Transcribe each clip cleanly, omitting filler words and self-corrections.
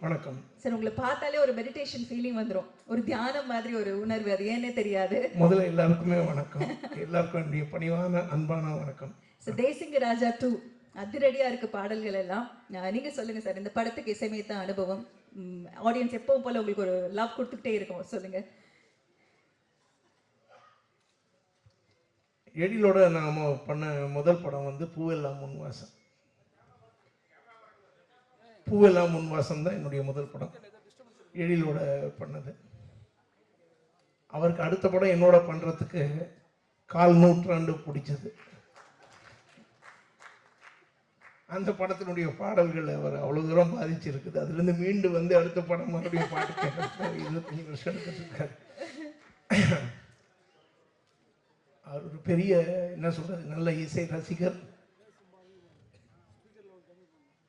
வணக்கம் சார். உங்களை பார்த்தாலே ஒரு மெடிடேஷன் ஃபீலிங் வந்துடும், ஒரு தியானம் மாதிரி ஒரு உணர்வு. அது ஏன்னே தெரியாது. முதல்ல எல்லாருக்குமே வணக்கம். எல்லாருக்கும் என்னுடைய பணிவான அன்பான வணக்கம். சார், தேசிங்க ராஜா 2 அதிரடியா இருக்கு பாடல்கள் எல்லாம். நீங்க சொல்லுங்க சார், இந்த படத்துக்கு இசையமைத்த அனுபவம். ஆடியன்ஸ் எப்பவும் போல உங்களுக்கு ஒரு லவ் கொடுத்துக்கிட்டே இருக்கும், சொல்லுங்க. எழிலோட நாம பண்ண முதல் படம் வந்து பூவெல்லாம் முன்வாசம். பூவெல்லாம் முன்வாசம் தான் என்னுடைய முதல் படம், எழிலோட பண்ணது. அவருக்கு அடுத்த படம் என்னோட பண்றதுக்கு 1/4 நூற்றாண்டு பிடிச்சது. அந்த படத்தினுடைய பாடல்கள் அவர் அவ்வளவு தூரம் பாதிச்சிருக்குது. அதுலேருந்து மீண்டு வந்து அடுத்த படம் மறுபடியும் பாட்டு கேட்க 25 வருஷம் எடுத்துருக்காரு. அவர் ஒரு பெரிய என்ன சொல்றது, நல்ல இசை ரசிகர்.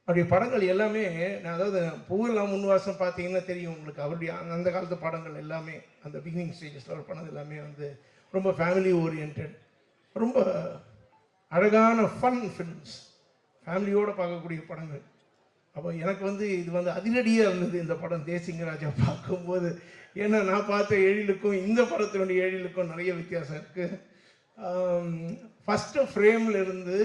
அவருடைய படங்கள் எல்லாமே, அதாவது பூவெல்லாம் முன்வாசம் பார்த்தீங்கன்னா தெரியும் உங்களுக்கு. அவருடைய அந்த காலத்து படங்கள் எல்லாமே, அந்த பிகினிங் ஸ்டேஜஸில் அவர் பண்ணது எல்லாமே வந்து ரொம்ப ஃபேமிலி ஓரியன்ட், ரொம்ப அழகான ஃபன் ஃபிலிம்ஸ், ஃபேமிலியோடு பார்க்கக்கூடிய படங்கள். அப்போ எனக்கு வந்து இது வந்து அதிரடியாக இருந்தது இந்த படம் தேசிங்க ராஜா பார்க்கும்போது. ஏன்னா நான் பார்த்த எழிலுக்கும் இந்த படத்தினுடைய எழிலுக்கும் நிறைய வித்தியாசம் இருக்குது. ஃபஸ்ட்டு ஃப்ரேமில் இருந்து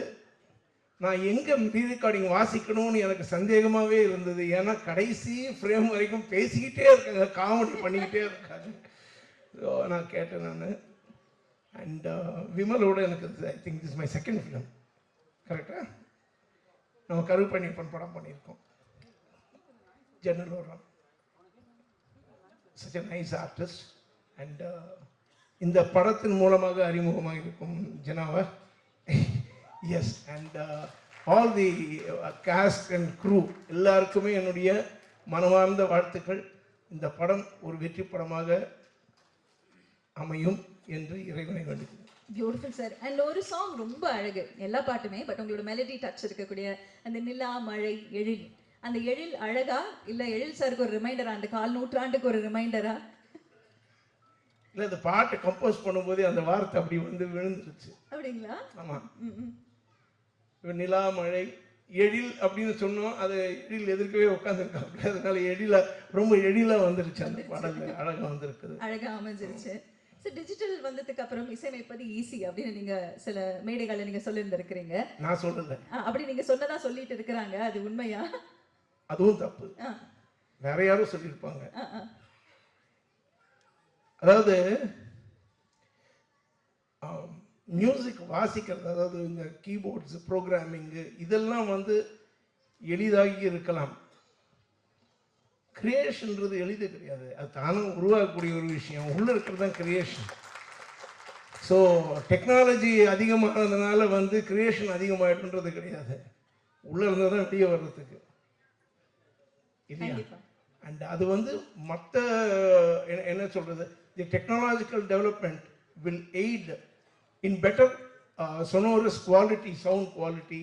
நான் எங்கே ரீரெக்கார்டிங் வாசிக்கணும்னு எனக்கு சந்தேகமாகவே இருந்தது. ஏன்னா கடைசி ஃப்ரேம் வரைக்கும் பேசிக்கிட்டே இருக்காங்க, காமெடி பண்ணிக்கிட்டே இருக்காங்க. ஸோ நான் கேட்டேன் நான். அண்ட் விமலோட எனக்கு I think this my second film, கரெக்டாக? நம்ம கருப்பண்ணியப்பன் படம் பண்ணியிருக்கோம், Jannaloram. such a nice artist. And இந்த படத்தின் மூலமாக அறிமுகமாக இருக்கும் ஜனாவா. Yes. And all the cast and crew எல்லாருக்குமே என்னுடைய மனமார்ந்த வாழ்த்துக்கள். இந்த படம் ஒரு வெற்றி படமாக அமையும் என்று இறைவனை வேண்டுகிறேன். Beautiful sir. அண்ட் ஒரு சாங் ரொம்ப அழகு, எல்லா பாட்டுமே, பட் உங்களோட மெலடி டச் இருக்கக்கூடிய அந்த நிலா மழை எழில், அந்த எழில் அழகா இல்ல எழில் சாருக்கு ஒரு ரிமைண்டரா, அந்த 1/4 நூற்றாண்டுக்கு ஒரு ரிமைண்டரா? இல்லை, இந்த பாட்டு கம்போஸ் பண்ணும்போதே அந்த வார்த்தை அப்படி வந்து விழுந்துருச்சு. அப்படிங்களா? ஆமாம். நிலா மழை எழில் அப்படின்னு சொன்னோம், அது எழில் எதிர்க்கவே உட்காந்துருக்காங்க. அதனால எழில ரொம்ப எழிலா வந்துருச்சு, அந்த பாடல் அழகா வந்திருக்குது, அழகா அமைஞ்சிருச்சு. டிஜிட்டல் வந்ததுக்கு அப்புறம் இசையமைப்பது ஈஸி அப்படின்னு நீங்க சில மேடைகள்ல நீங்க சொல்லியிருந்திருக்கிறீங்க. நான் சொல்லல, அப்படி நீங்க சொன்னதா சொல்லிட்டு இருக்கிறாங்க, அது உண்மையா? அதுவும் தப்பு, வேற யாரும் சொல்லியிருப்பாங்க. அதாவது மியூசிக் வாசிக்கிறது, அதாவது இந்த கீபோர்ட்ஸ் ப்ரோக்ராமிங்கு இதெல்லாம் வந்து எளிதாகி இருக்கலாம். கிரியேஷன்றது எளிது கிடையாது, அது தானும் உருவாக்கக்கூடிய ஒரு விஷயம். உள்ள இருக்கிறது தான் கிரியேஷன். ஸோ டெக்னாலஜி அதிகமானதுனால வந்து கிரியேஷன் அதிகமாகிடுன்றது கிடையாது, உள்ள இருந்தால் தான் வெளியே வர்றதுக்கு இல்லையா? அண்ட் அது வந்து மற்ற என்ன சொல்றது, the technological development will aid in better sonorous quality, sound quality,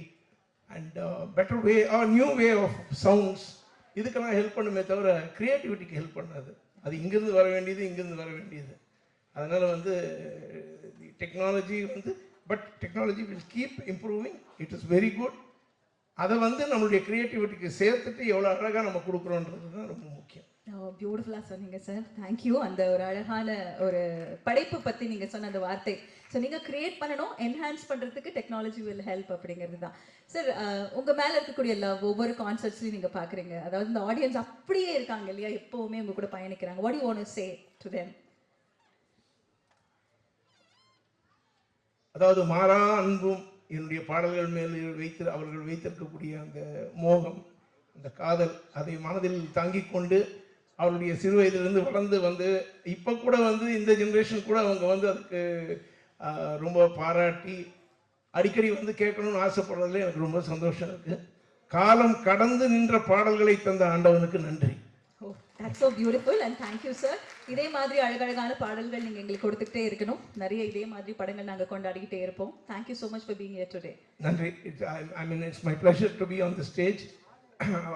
and better way or new way of sounds. இதுக்கெல்லாம் ஹெல்ப் பண்ணுமே தவிர கிரியேட்டிவிட்டிக்கு ஹெல்ப் பண்ணாது. அது இங்கிருந்து வர வேண்டியது இங்கிருந்து வர வேண்டியது. அதனால் வந்து டெக்னாலஜி வந்து, but technology will keep improving, it is very good. அதை வந்து நம்மளுடைய கிரியேட்டிவிட்டிக்கு சேர்த்துட்டு எவ்வளோ அழகாக நம்ம கொடுக்குறோன்றது தான் ரொம்ப முக்கியம். பியூட்டிஃபுல்லாக சொன்னீங்க சார், தேங்க்யூ. அந்த ஒரு அழகான ஒரு படைப்பு பற்றி நீங்கள் சொன்ன அந்த வார்த்தை. ஸோ நீங்கள் கிரியேட் பண்ணணும், என்ஹான்ஸ் பண்ணுறதுக்கு டெக்னாலஜி வில் ஹெல்ப் அப்படிங்கிறது தான் சார். உங்கள் மேலே இருக்கக்கூடிய லவ் ஒவ்வொரு கான்சர்ட்ஸ்லையும் நீங்கள் பார்க்குறீங்க, அதாவது இந்த ஆடியன்ஸ் அப்படியே இருக்காங்க இல்லையா, எப்போவுமே உங்கள் கூட பயணிக்கிறாங்க. What you want to say to them? அதாவது மாறா அன்பும் என்னுடைய பாடல்கள் மேல் அவர்கள் வைத்திருக்கக்கூடிய அந்த மோகம், அந்த காதல், அதை மனதில் தாங்கிக் கொண்டு அவருடைய சிறு வயதிலிருந்து வளர்ந்து வந்து இப்போ கூட வந்து இந்த ஜென்ரேஷன் கூட அவங்க வந்து அதுக்கு ரொம்ப பாராட்டி அடிக்கடி வந்து கேட்கணும்னு ஆசைப்படுறதுல எனக்கு ரொம்ப சந்தோஷம் இருக்குது. காலம் கடந்து நின்ற பாடல்களை தந்த ஆண்டவனுக்கு நன்றி. That's so beautiful and thank you sir. இதே மாதிரி அழகழகான பாடல்கள் நீங்கள் எங்களுக்கு கொடுத்துக்கிட்டே இருக்கணும். நிறைய இதே மாதிரி படங்கள் நாங்கள் கொண்டாடிக்கிட்டே இருப்போம். Thank you so much for being here today. நன்றி. I mean it's my pleasure to be on the stage.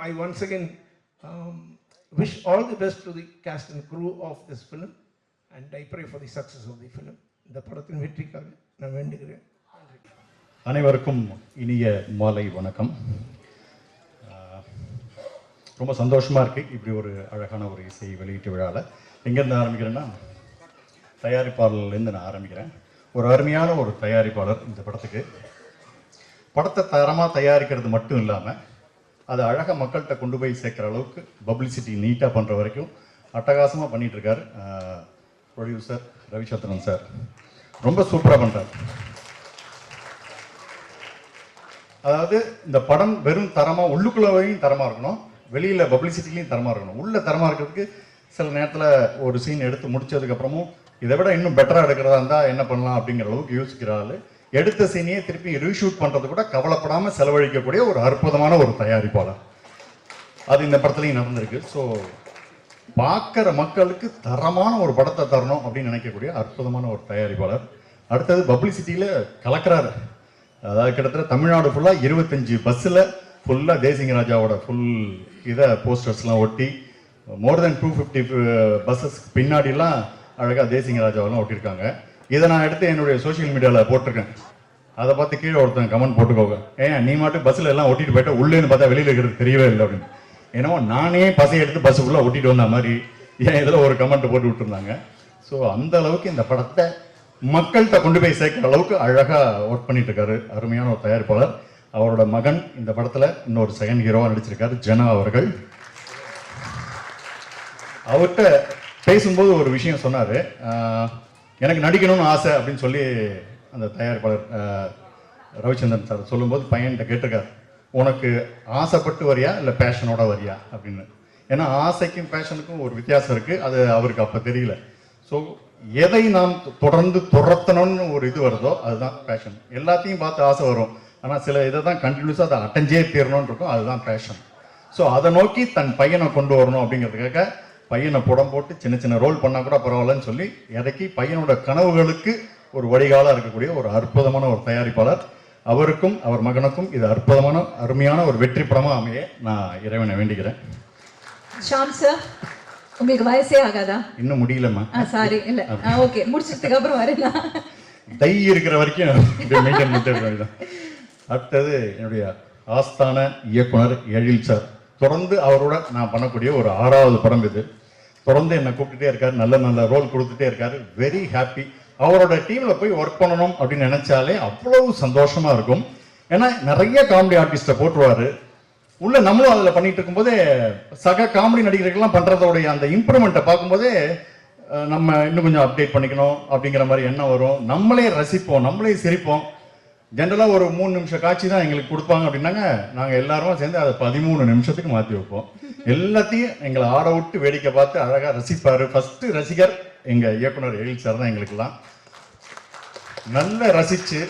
I once again wish all the best to the cast and crew of this film and I pray for the success of the film. இந்த படத்தின் வெற்றிக்காக நான் வேண்டுகிறேன். அனைவருக்கும் இனிய மாலை வணக்கம். ரொம்ப சந்தோஷமாக இருக்குது இப்படி ஒரு அழகான ஒரு இசை வெளியீட்டு விழாவில். எங்கேருந்து ஆரம்பிக்கிறேன்னா, தயாரிப்பாளர்லேருந்து நான் ஆரம்பிக்கிறேன். ஒரு அருமையான ஒரு தயாரிப்பாளர் இந்த படத்துக்கு. படத்தை தரமாக தயாரிக்கிறது மட்டும் இல்லாமல் அதை அழகாக மக்கள்கிட்ட கொண்டு போய் சேர்க்குற அளவுக்கு பப்ளிசிட்டி நீட்டாக பண்ணுற வரைக்கும் அட்டகாசமாக பண்ணிகிட்ருக்கார் ப்ரொடியூசர் ரவிச்சந்திரன் சார். ரொம்ப சூப்பராக பண்ணுறார். அதாவது இந்த படம் வெறும் தரமாக உள்ளுக்குள்ளவையும் தரமாக இருக்கணும், வெளியில் பப்ளிசிட்டிலையும் தரமாக இருக்கணும். உள்ள தரமாக இருக்கிறதுக்கு சில நேரத்தில் ஒரு சீன் எடுத்து முடிச்சதுக்கப்புறமும் இதை விட இன்னும் பெட்டராக எடுக்கிறதா இருந்தால் என்ன பண்ணலாம் அப்படிங்கிற அளவுக்கு யோசிக்கிற ஆள், எடுத்த சீனையே திருப்பி ரீஷூட் பண்ணுறது கூட கவலைப்படாமல் செலவழிக்கக்கூடிய ஒரு அற்புதமான ஒரு தயாரிப்பாளர். அது இந்த படத்துலையும் நடந்திருக்கு. ஸோ பார்க்குற மக்களுக்கு தரமான ஒரு படத்தை தரணும் அப்படின்னு நினைக்கக்கூடிய அற்புதமான ஒரு தயாரிப்பாளர். அடுத்தது பப்ளிசிட்டியில் கலக்கிறாரு. அதாவது கிட்டத்தட்ட தமிழ்நாடு ஃபுல்லாக 25 பஸ்ஸில் ஃபுல்லாக தேசிங்கராஜாவோட ஃபுல் இதை போஸ்டர்ஸ்லாம் ஒட்டி மோர் தென் 250 பஸ்ஸஸ் பின்னாடிலாம் அழகாக தேசிங்கராஜாவெல்லாம் ஒட்டியிருக்காங்க. இதை நான் எடுத்து என்னுடைய சோஷியல் மீடியாவில் போட்டிருக்கேன். அதை பார்த்து கீழே ஒருத்தன் கமெண்ட் போட்டுக்கோங்க, ஏன் நீ மட்டும் பஸ்ஸில் எல்லாம் ஒட்டிட்டு போயிட்டா உள்ளேன்னு பார்த்தா வெளியில் இருக்கிறது தெரியவே இல்லை அப்படின்னு. ஏன்னா நானே பஸ்ஸை எடுத்து பஸ்ஸுக்குள்ளே ஒட்டிட்டு வந்த மாதிரி ஏன் இதில் ஒரு கமெண்ட் போட்டு விட்டுருந்தாங்க. ஸோ அந்த அளவுக்கு இந்த படத்தை மக்கள்கிட்ட கொண்டு போய் சேர்க்குற அளவுக்கு அழகாக ஒர்க் பண்ணிட்டு இருக்காரு அருமையான ஒரு தயாரிப்பாளர். அவரோட மகன் இந்த படத்தில் இன்னொரு செகண்ட் ஹீரோவாக நடிச்சிருக்காரு, ஜனா அவர்கள். அவர்கிட்ட பேசும்போது ஒரு விஷயம் சொன்னார், எனக்கு நடிக்கணும்னு ஆசை அப்படின்னு சொல்லி அந்த தயாரிப்பாளர் ரவிச்சந்திரன் சார் சொல்லும்போது பையன்கிட்ட கேட்டிருக்காரு, உனக்கு ஆசைப்பட்டு வரியா இல்லை பேஷனோட வரியா அப்படின்னு. ஏன்னா ஆசைக்கும் பேஷனுக்கும் ஒரு வித்தியாசம் இருக்குது, அது அவருக்கு அப்போ தெரியல. ஸோ எதை நாம் தொடர்ந்து துரத்தணும்னு ஒரு இது வருதோ அதுதான் பேஷன். எல்லாத்தையும் பார்த்து ஆசை வரும், ஆனால் சில இதை தான் கண்டினியூஸாக அதை அட்டஞ்சே தீரணும்னு இருக்கும், அதுதான் பேஷன். ஸோ அதை நோக்கி தன் பையனை கொண்டு வரணும் அப்படிங்கிறதுக்காக பையனை புடம் போட்டு சின்ன சின்ன ரோல் பண்ணால் கூட பரவாயில்லன்னு சொல்லி இறக்கி பையனோட கனவுகளுக்கு ஒரு வடிகாலாக இருக்கக்கூடிய ஒரு அற்புதமான ஒரு தயாரிப்பாளர். அவருக்கும் அவர் மகனுக்கும் இது அற்புதமான அருமையான ஒரு வெற்றி படமாக அமைய நான் இறைவனை வேண்டிக்கிறேன். ஷாம் சார், உங்களுக்கு வயசே ஆகாதா? இன்னும் முடியலம்மா. சாரி, இல்லை, ஓகே, முடிச்சதுக்கு அப்புறம் வரேன். தை இருக்கிற வரைக்கும் மெயின்டைன் பண்ணிட்டு. அடுத்தது என்னுடைய ஆஸ்தான இயக்குனர் எழில் சார். தொடர்ந்து அவரோட நான் பண்ணக்கூடிய ஒரு 6வது படம் இது. தொடர்ந்து என்னை கூப்பிட்டுட்டே இருக்காரு, நல்ல நல்ல ரோல் கொடுத்துட்டே இருக்காரு. Very happy. அவரோட டீமில் போய் ஒர்க் பண்ணணும் அப்படின்னு நினைச்சாலே அவ்வளவு சந்தோஷமா இருக்கும். ஏன்னா நிறைய காமெடி ஆர்டிஸ்ட்டை போட்டுருவாரு உள்ள. நம்மளும் அதில் பண்ணிட்டு இருக்கும்போதே சக காமெடி நடிகர்கள்லாம் பண்ணுறதோடைய அந்த இம்ப்ரூவ்மெண்ட்டை பார்க்கும்போதே நம்ம இன்னும் கொஞ்சம் அப்டேட் பண்ணிக்கணும் அப்படிங்கிற மாதிரி எண்ணம் வரும். நம்மளே ரசிப்போம், நம்மளே சிரிப்போம். ஜென்ரலாக ஒரு 3 நிமிஷம் காட்சி தான் எங்களுக்கு கொடுப்பாங்க அப்படின்னாங்க, நாங்கள் எல்லாருமே சேர்ந்து அதை 13 நிமிஷத்துக்கு மாற்றி வைப்போம். எல்லாத்தையும் எங்களை ஆட விட்டு வேடிக்கை பார்த்து அழகாக ரசிப்பார். ஃபஸ்ட்டு ரசிகர் எங்கள் இயக்குனர் எழில் சார் தான். எங்களுக்கெல்லாம் நல்லா ரசித்து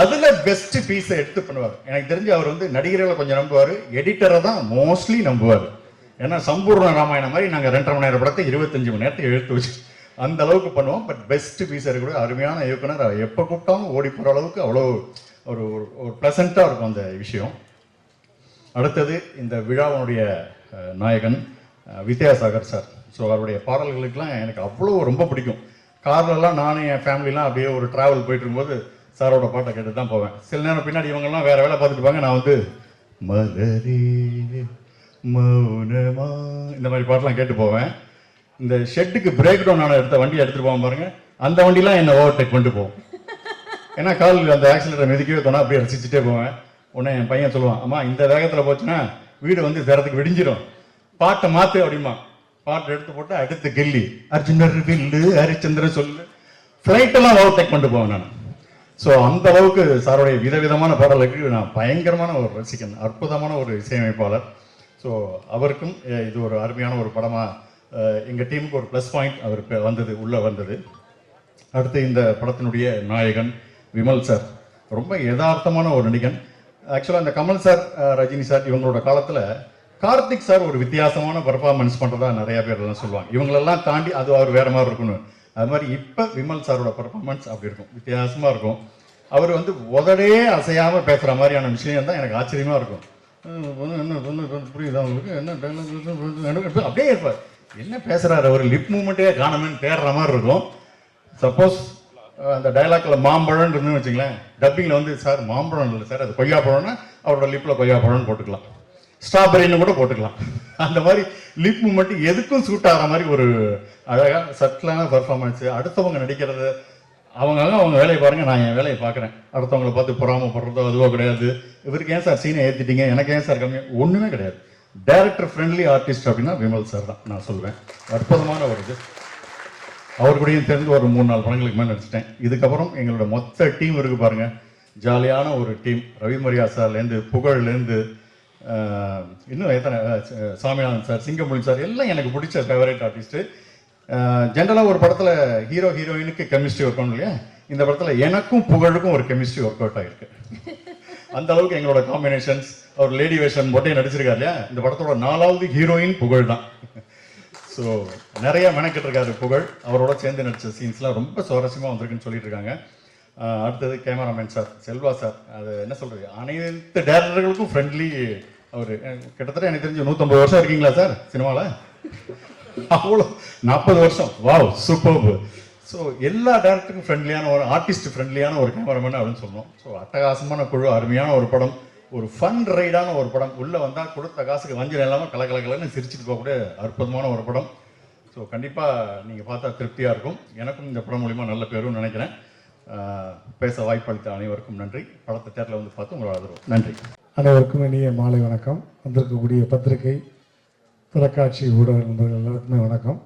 அதில் பெஸ்ட் பீஸை எடுத்து பண்ணுவார். எனக்கு தெரிஞ்சு அவர் வந்து நடிகர்களை கொஞ்சம் நம்புவார், எடிட்டரை தான் மோஸ்ட்லி நம்புவார். ஏன்னா சம்பூர்ண ராமாயணம் மாதிரி நாங்கள் 2.5 மணி நேரம் படத்தை 25 மணி நேரத்துக்கு எடுத்து வச்சு அந்த அளவுக்கு பண்ணுவோம். பட் பெஸ்ட் பீஸ் இருக்கக்கூடிய அருமையான இயக்குனர். எப்போ கூப்பிட்டாலும் ஓடி போகிற அளவுக்கு அவ்வளோ ஒரு ஒரு ப்ளசண்ட்டாக இருக்கும் அந்த விஷயம். அடுத்தது இந்த விழாவினுடைய நாயகன் வித்யாசாகர் சார். ஸோ அவருடைய பாடல்களுக்கெல்லாம் எனக்கு அவ்வளோ ரொம்ப பிடிக்கும். கார்லலாம் நானும் என் ஃபேமிலிலாம் அப்படியே ஒரு ட்ராவல் போயிட்டு இருக்கும்போது சாரோட பாட்டை கேட்டு தான் போவேன். சில நேரம் பின்னாடி இவங்கெல்லாம் வேறு வேலை பார்த்துட்டு இருப்பாங்க, நான் வந்து மலரே மௌனமா இந்த மாதிரி பாட்டெலாம் கேட்டு போவேன். இந்த ஷெட்டுக்கு பிரேக் டவுன் ஆன எடுத்த வண்டியை எடுத்துகிட்டு போவோம் பாருங்க, அந்த வண்டிலாம் என்னை ஓவர்டேக் பண்ணிட்டு போவோம். ஏன்னா கால் அந்த ஆக்சிலேட்டர் மிதிக்கவே தோணா அப்படியே ரசிச்சுட்டே போவேன். உடனே என் பையன் சொல்லுவான், அம்மா இந்த வேகத்தில் போச்சுன்னா வீடு வந்து தரத்துக்கு விடிஞ்சிடும், பாட்டை மாற்று அப்படிமா. பாட்டை எடுத்து போட்டு அடுத்து கில்லி அர்ஜுனர் வில்லு ஹரிச்சந்திரன் சொல்லு ஃப்ளைட்டெல்லாம் ஓவர்டேக் பண்ணிட்டு போவேன் நான். ஸோ அந்த அளவுக்கு சாருடைய விதவிதமான பாடலுக்கு நான் பயங்கரமான ஒரு ரசிகன், அற்புதமான ஒரு இசையமைப்பாளர். ஸோ அவருக்கும் இது ஒரு அருமையான ஒரு படமாக எங்கள் டீமுக்கு ஒரு ப்ளஸ் பாயிண்ட் அவர் வந்தது, உள்ளே வந்தது. அடுத்து இந்த படத்தினுடைய நாயகன் விமல் சார். ரொம்ப யதார்த்தமான ஒரு நடிகன். ஆக்சுவலாக இந்த கமல் சார், ரஜினி சார் இவங்களோட காலத்தில் கார்த்திக் சார் ஒரு வித்தியாசமான பர்ஃபார்மன்ஸ் பண்ணுறதா நிறையா பேர் எல்லாம் சொல்லுவாங்க. இவங்களெல்லாம் தாண்டி அது அவர் வேறு மாதிரி இருக்கணும். அது மாதிரி இப்போ விமல் சாரோட பர்ஃபார்மன்ஸ் அப்படி இருக்கும், வித்தியாசமாக இருக்கும். அவர் வந்து உதடே அசையாமல் பேசுகிற மாதிரியான விஷயம் தான் எனக்கு ஆச்சரியமாக இருக்கும். என்ன புரியுதா உங்களுக்கு, என்ன அப்படியே இருப்பார், என்ன பேசுகிறாரு அவர், லிப் மூமெண்ட்டே காணமேன்னு தேடுற மாதிரி இருக்கும். சப்போஸ் அந்த டைலாக்ல மாம்பழம் இருந்துன்னு வச்சுங்களேன், டப்பிங்கில் வந்து சார் மாம்பழம் இல்லை சார் அது கொய்யாப்பழம்னா அவரோட லிப்பில் கொய்யாப்பழம்னு போட்டுக்கலாம். ஸ்ட்ராபெரின்னு கூட போட்டுக்கலாம். அந்த மாதிரி லிப் மூமெண்ட் எதுக்கும் சூட் ஆகிற மாதிரி ஒரு அழகாக சட்டிலான பர்ஃபார்மன்ஸு. அடுத்தவங்க நடிக்கிறது அவங்க வேலையை பாருங்கள், நான் என் வேலையை பார்க்குறேன். அடுத்தவங்களை பார்த்து பொறாமப்படுறதோ அதுவோ கிடையாது. இவருக்கு ஏன் சார் சீனை ஏற்றிட்டீங்க, எனக்கு ஏன் சார் கம்மி, ஒன்றுமே கிடையாது. டைரக்டர் ஃப்ரெண்ட்லி ஆர்டிஸ்ட் அப்படின்னா விமல் சார் தான் நான் சொல்லுவேன். அற்புதமான ஒரு இது. அவர் கூடயும் தெரிஞ்சு ஒரு 3-4 படங்களுக்கு மேலே நடிச்சிட்டேன். இதுக்கப்புறம் எங்களோட மொத்த டீம் இருக்குது பாருங்கள், ஜாலியான ஒரு டீம். ரவி மரியா சார்லேருந்து, புகழ்லேருந்து, இன்னும் எத்தனை, சாமிநாதன் சார், சிங்கமொழி சார், எல்லாம் எனக்கு பிடிச்ச ஃபேவரட் ஆர்டிஸ்ட்டு. ஜென்ரலாக ஒரு படத்தில் ஹீரோ ஹீரோயினுக்கு கெமிஸ்ட்ரி ஒர்க் ஆகணும் இல்லையா, இந்த படத்தில் எனக்கும் புகழுக்கும் ஒரு கெமிஸ்ட்ரி ஒர்க் அவுட் ஆகிருக்கு. அந்த அளவுக்கு எங்களோட காம்பினேஷன்ஸ். அவர் லேடி வேஷன் போட்டே நடிச்சிருக்காரு இல்லையா, இந்த படத்தோட 4வது ஹீரோயின் புகழ் தான். ஸோ நிறைய மெனக்கிட்டு இருக்காரு புகழ். அவரோட சேர்ந்து நடித்த சீன்ஸ்லாம் ரொம்ப சுவாரஸ்யமாக வந்திருக்குன்னு சொல்லிட்டு இருக்காங்க. அடுத்தது கேமராமேன் சார் செல்வா சார், அது என்ன சொல்கிறது, அனைத்து டேரக்டர்களுக்கும் ஃப்ரெண்ட்லி. அவர் கிட்டத்தட்ட எனக்கு தெரிஞ்சு 150 வருஷம் இருக்கீங்களா சார் சினிமாவில்? அவ்வளோ 40 வருஷம். Wow, super. ஸோ எல்லா டேரக்டருக்கும் ஃப்ரெண்ட்லியான ஒரு ஆர்டிஸ்ட், ஃப்ரெண்ட்லியான ஒரு கேமராமேன் அப்படின்னு சொல்லணும். ஸோ அட்டகாசமான குழு, அருமையான ஒரு படம், ஒரு ஃபன் ரைடான ஒரு படம். உள்ளே வந்தால் கொடுத்த காசுக்கு வஞ்சல் இல்லாமல் கலக்கலன்னு சிரிச்சுட்டு போகக்கூடிய அற்புதமான ஒரு படம். ஸோ கண்டிப்பாக நீங்கள் பார்த்தா திருப்தியாக இருக்கும். எனக்கும் இந்த படம் மூலிமா நல்ல பேரும் நினைக்கிறேன். பேச வாய்ப்பளித்த அனைவருக்கும் நன்றி. படத்தை தேட்டரில் வந்து பார்த்து உங்களோட ஆதரவு. நன்றி. அனைவருக்கும் இனிய மாலை வணக்கம். வந்திருக்கக்கூடிய பத்திரிகை, தொலைக்காட்சி ஊடக நண்பர்கள் எல்லாருக்குமே வணக்கம்.